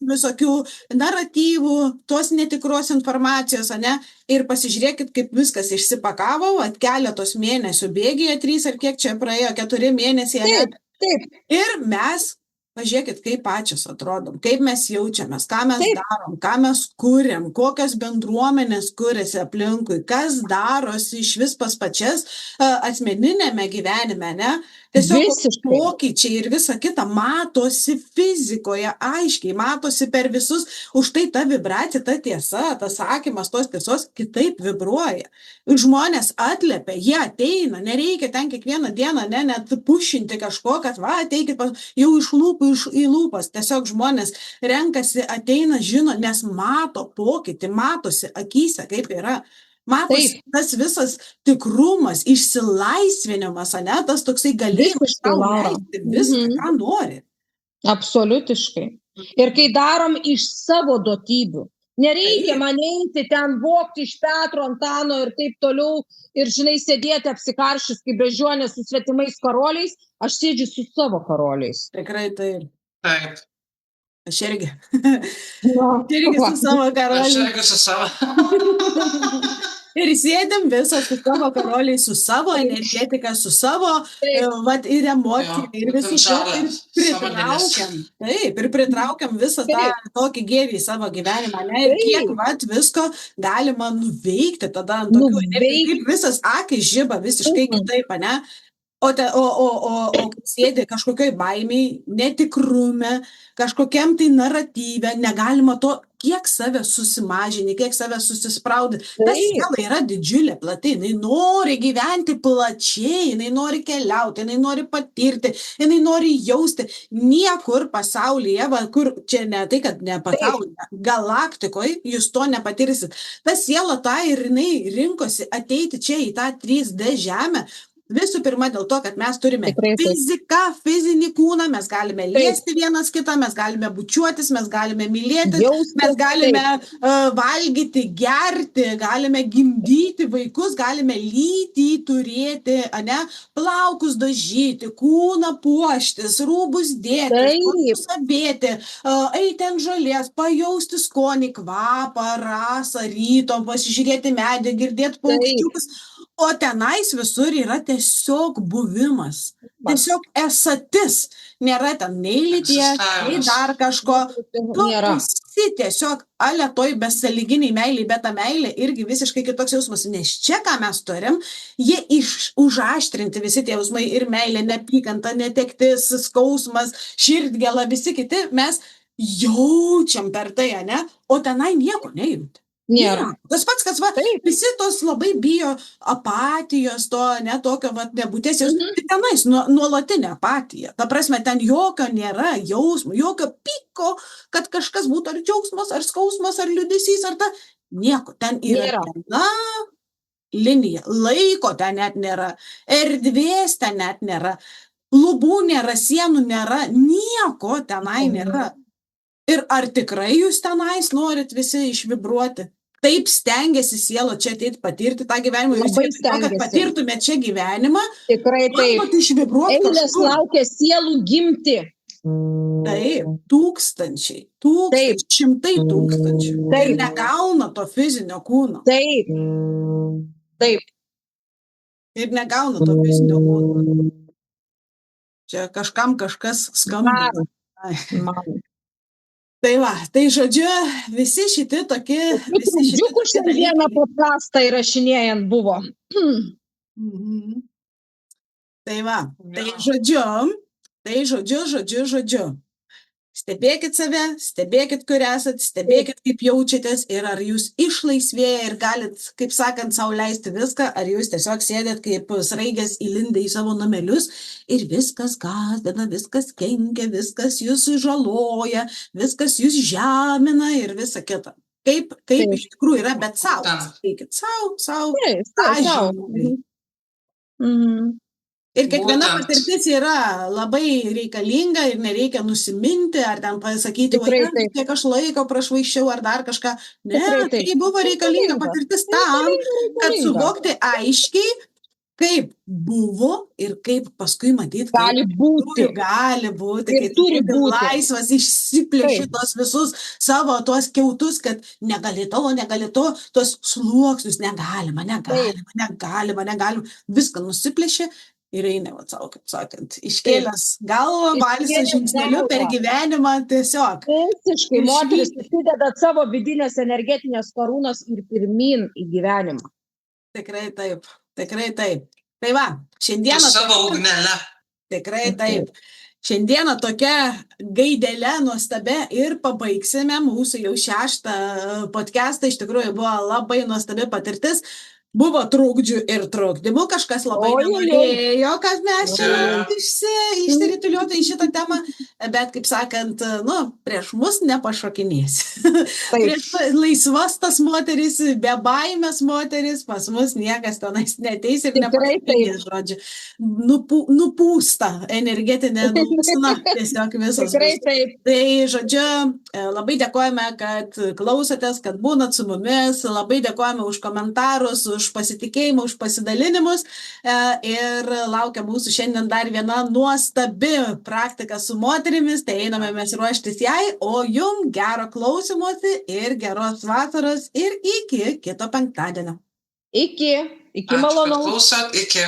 visokių naratyvų, tos netikros informacijos, ne, ir pasižiūrėkit, kaip viskas išsipakavo, keletos mėnesių bėgyje, 3 ar kiek čia praėjo, 4 mėnesiai, ne, ir mes, pažiūrėkit, kaip pačios atrodom, kaip mes jaučiamės, ką mes darom, ką mes kuriam, kokios bendruomenės kuriasi aplinkui, kas darosi iš vis pas pačias asmeninėme gyvenime, ne? Tiesiog pokyčiai ir visa kita matosi fizikoje, aiškiai, matosi per visus, už tai ta vibracija, ta tiesa, tas sakymas tos tiesos kitaip vibruoja. Ir žmonės atliepia, jie ateina, nereikia ten kiekvieną dieną, net pušinti kažko, kad ateikit jau iš lūpų į lūpas. Tiesiog žmonės renkasi, ateina, žino, nes mato pokytį, matosi akyse, kaip yra. Matosi tas visas tikrumas, išsilaisvinimas, ne, tas toksai galėjimas leisti viską, ką nori. Absoliutiškai. Ir kai darom iš savo duotybių, nereikia man eiti ten vogti iš Petro, Antano ir taip toliau ir, žinai, sėdėti apsikaršius kaip bežionės su svetimais karoliais, aš sėdžiu su savo karoliais. Tikrai taip. Taip. Aš irgi. Su savo karoliais. Aš irgi su savo. Ir sėdėm visą su savo karoliais, su savo energetika, su savo ir emocija, ir visų ir pritraukiam. Taip, ir pritraukiam visą tą tokį gėrį į savo gyvenimą, ne? Ir kiek visko galima nuveikti tada ant tokių energijų, kaip visas akis žiba visiškai kitaip, ne? O sėdi kažkokioj baimiai, netikrume, kažkokiam tai naratyve, negalima to, kiek save susimažini, kiek save susispraudi. Ta siela yra didžiulė, plati, jinai nori gyventi plačiai, jinai nori keliauti, jinai nori patirti, jinai nori jausti. Niekur pasaulyje, kur čia ne tai, kad ne pasaulyje, galaktikoje jūs to nepatirsit. Ta siela tą ir jinai rinkosi ateiti čia į tą 3D žemę. Visų pirma, dėl to, kad mes turime fiziką, fizinį kūną, mes galime liesti vienas kitą, mes galime bučiuotis, mes galime mylėti, mes galime valgyti, gerti, galime gimdyti vaikus, galime lytį turėti, ne, plaukus dažyti, kūną puoštis, rūbus dėti, savėti, eiti ant žolės, pajausti skonį, kvapą, rasą, ryto, pasižiūrėti medį, girdėti paukščiukus. O tenais visur yra tiesiog buvimas, tiesiog esatis, nėra ten nei lyties, nei dar kažko, tu esi tiesiog toj besąlyginiai meiliai, bet ta meilė irgi visiškai kitoks jausmas, nes čia, ką mes turim, jie užaštrinti visi tie jausmai ir meilė, neapykanta, netektis, skausmas, širdgėla, visi kiti, mes jaučiam per tai, ne, o tenai nieko nejauti. Nėra. Tas pats, kad visi tos labai bijo apatijos, to, ne, tokio nebūties, tai tenais nuolatinė apatija. Ta prasme, ten jokio nėra jausmo, jokio piko, kad kažkas būtų ar džiaugsmas, ar skausmas, ar liūdesys, ar ta. Nieko, ten yra viena linija. Laiko ten net nėra, erdvės ten net nėra, lubų nėra, sienų nėra, nieko tenai nėra. Ir ar tikrai jūs tenais norit visi išvibruoti? Taip stengiasi siela čia ateit patirti tą gyvenimą. Jūs Labai vietoj to, kad stengiasi. patirtumėt čia gyvenimą, Tikrai taip. bandote išvibruoti Eilės kažkur. laukia sielų gimti. Taip, tūkstančiai, šimtai tūkstančių. Taip. Ir negauna to fizinio kūno. Taip. Taip. Ir negauna to fizinio kūno. Čia kažkam kažkas skamba. Man. Tai va, tai žodžiu, visi šitie tokie... Džiukų šiandieną podcastą įrašinėjant buvo. Mhm. Tai va, tai žodžiu. Stebėkit save, stebėkit, kur esat, stebėkit, kaip jaučiatės ir ar jūs išlaisvėję ir galit, kaip sakant, sau leisti viską, ar jūs tiesiog sėdėt kaip sraigės įlindę į savo namelius ir viskas gąsdina, viskas kenkia, viskas jūs žaloja, viskas jūs žemina ir visa kita. Kaip iš tikrųjų yra, bet sau. Sakykit, sau. Sąžiningai. Ir kiekviena patirtis yra labai reikalinga ir nereikia nusiminti, ar ten pasakyti, kiek aš laiko prašvaiščiau, ar dar kažką. Ne, tai buvo reikalinga patirtis tam, kad suvokti aiškiai, kaip buvo ir kaip paskui matyti, gali būti, kai turi būti laisvas, išsiplėši tos visus savo tuos kiautus, kad negali to, tuos sluoksnius, negalima, viską nusiplėši. Ir eina, kaip sakant, iškėlęs galvą, valsą žingsneliu per gyvenimą tiesiog. Visiškai, moteris įsideda savo vidinės energetinės karūnas ir pirmin į gyvenimą. Tikrai taip. Tai va, šiandieną... Su savo ugnele. Tikrai taip. Šiandieną tokia gaidelė nuostabia ir pabaigsime mūsų jau 6 podcastą. Iš tikrųjų buvo labai nuostabi patirtis. Buvo trukdžių ir trukdymų, kažkas labai nenorėjo, kad mes čia išsirituliuotų į šitą temą, bet, kaip sakant, prieš mus nepašokinėsi. Prieš laisvas tas moteris, be baimės moteris, pas mus niekas tenais neteis ir nepašokinės, žodžiu. Nupūsta energetinė nusina tiesiog visos. Tai, žodžiu, labai dėkojame, kad klausotės, kad būnat su mumis, labai dėkojame už komentarus, už pasitikėjimą, už pasidalinimus ir laukia mūsų šiandien dar viena nuostabi praktika su moterimis, tai einame mes ruoštis jai, o jum gero klausymosi ir geros vasaros ir iki kito penktadienio. Iki malonaus. Ačiū, kad klausot, iki.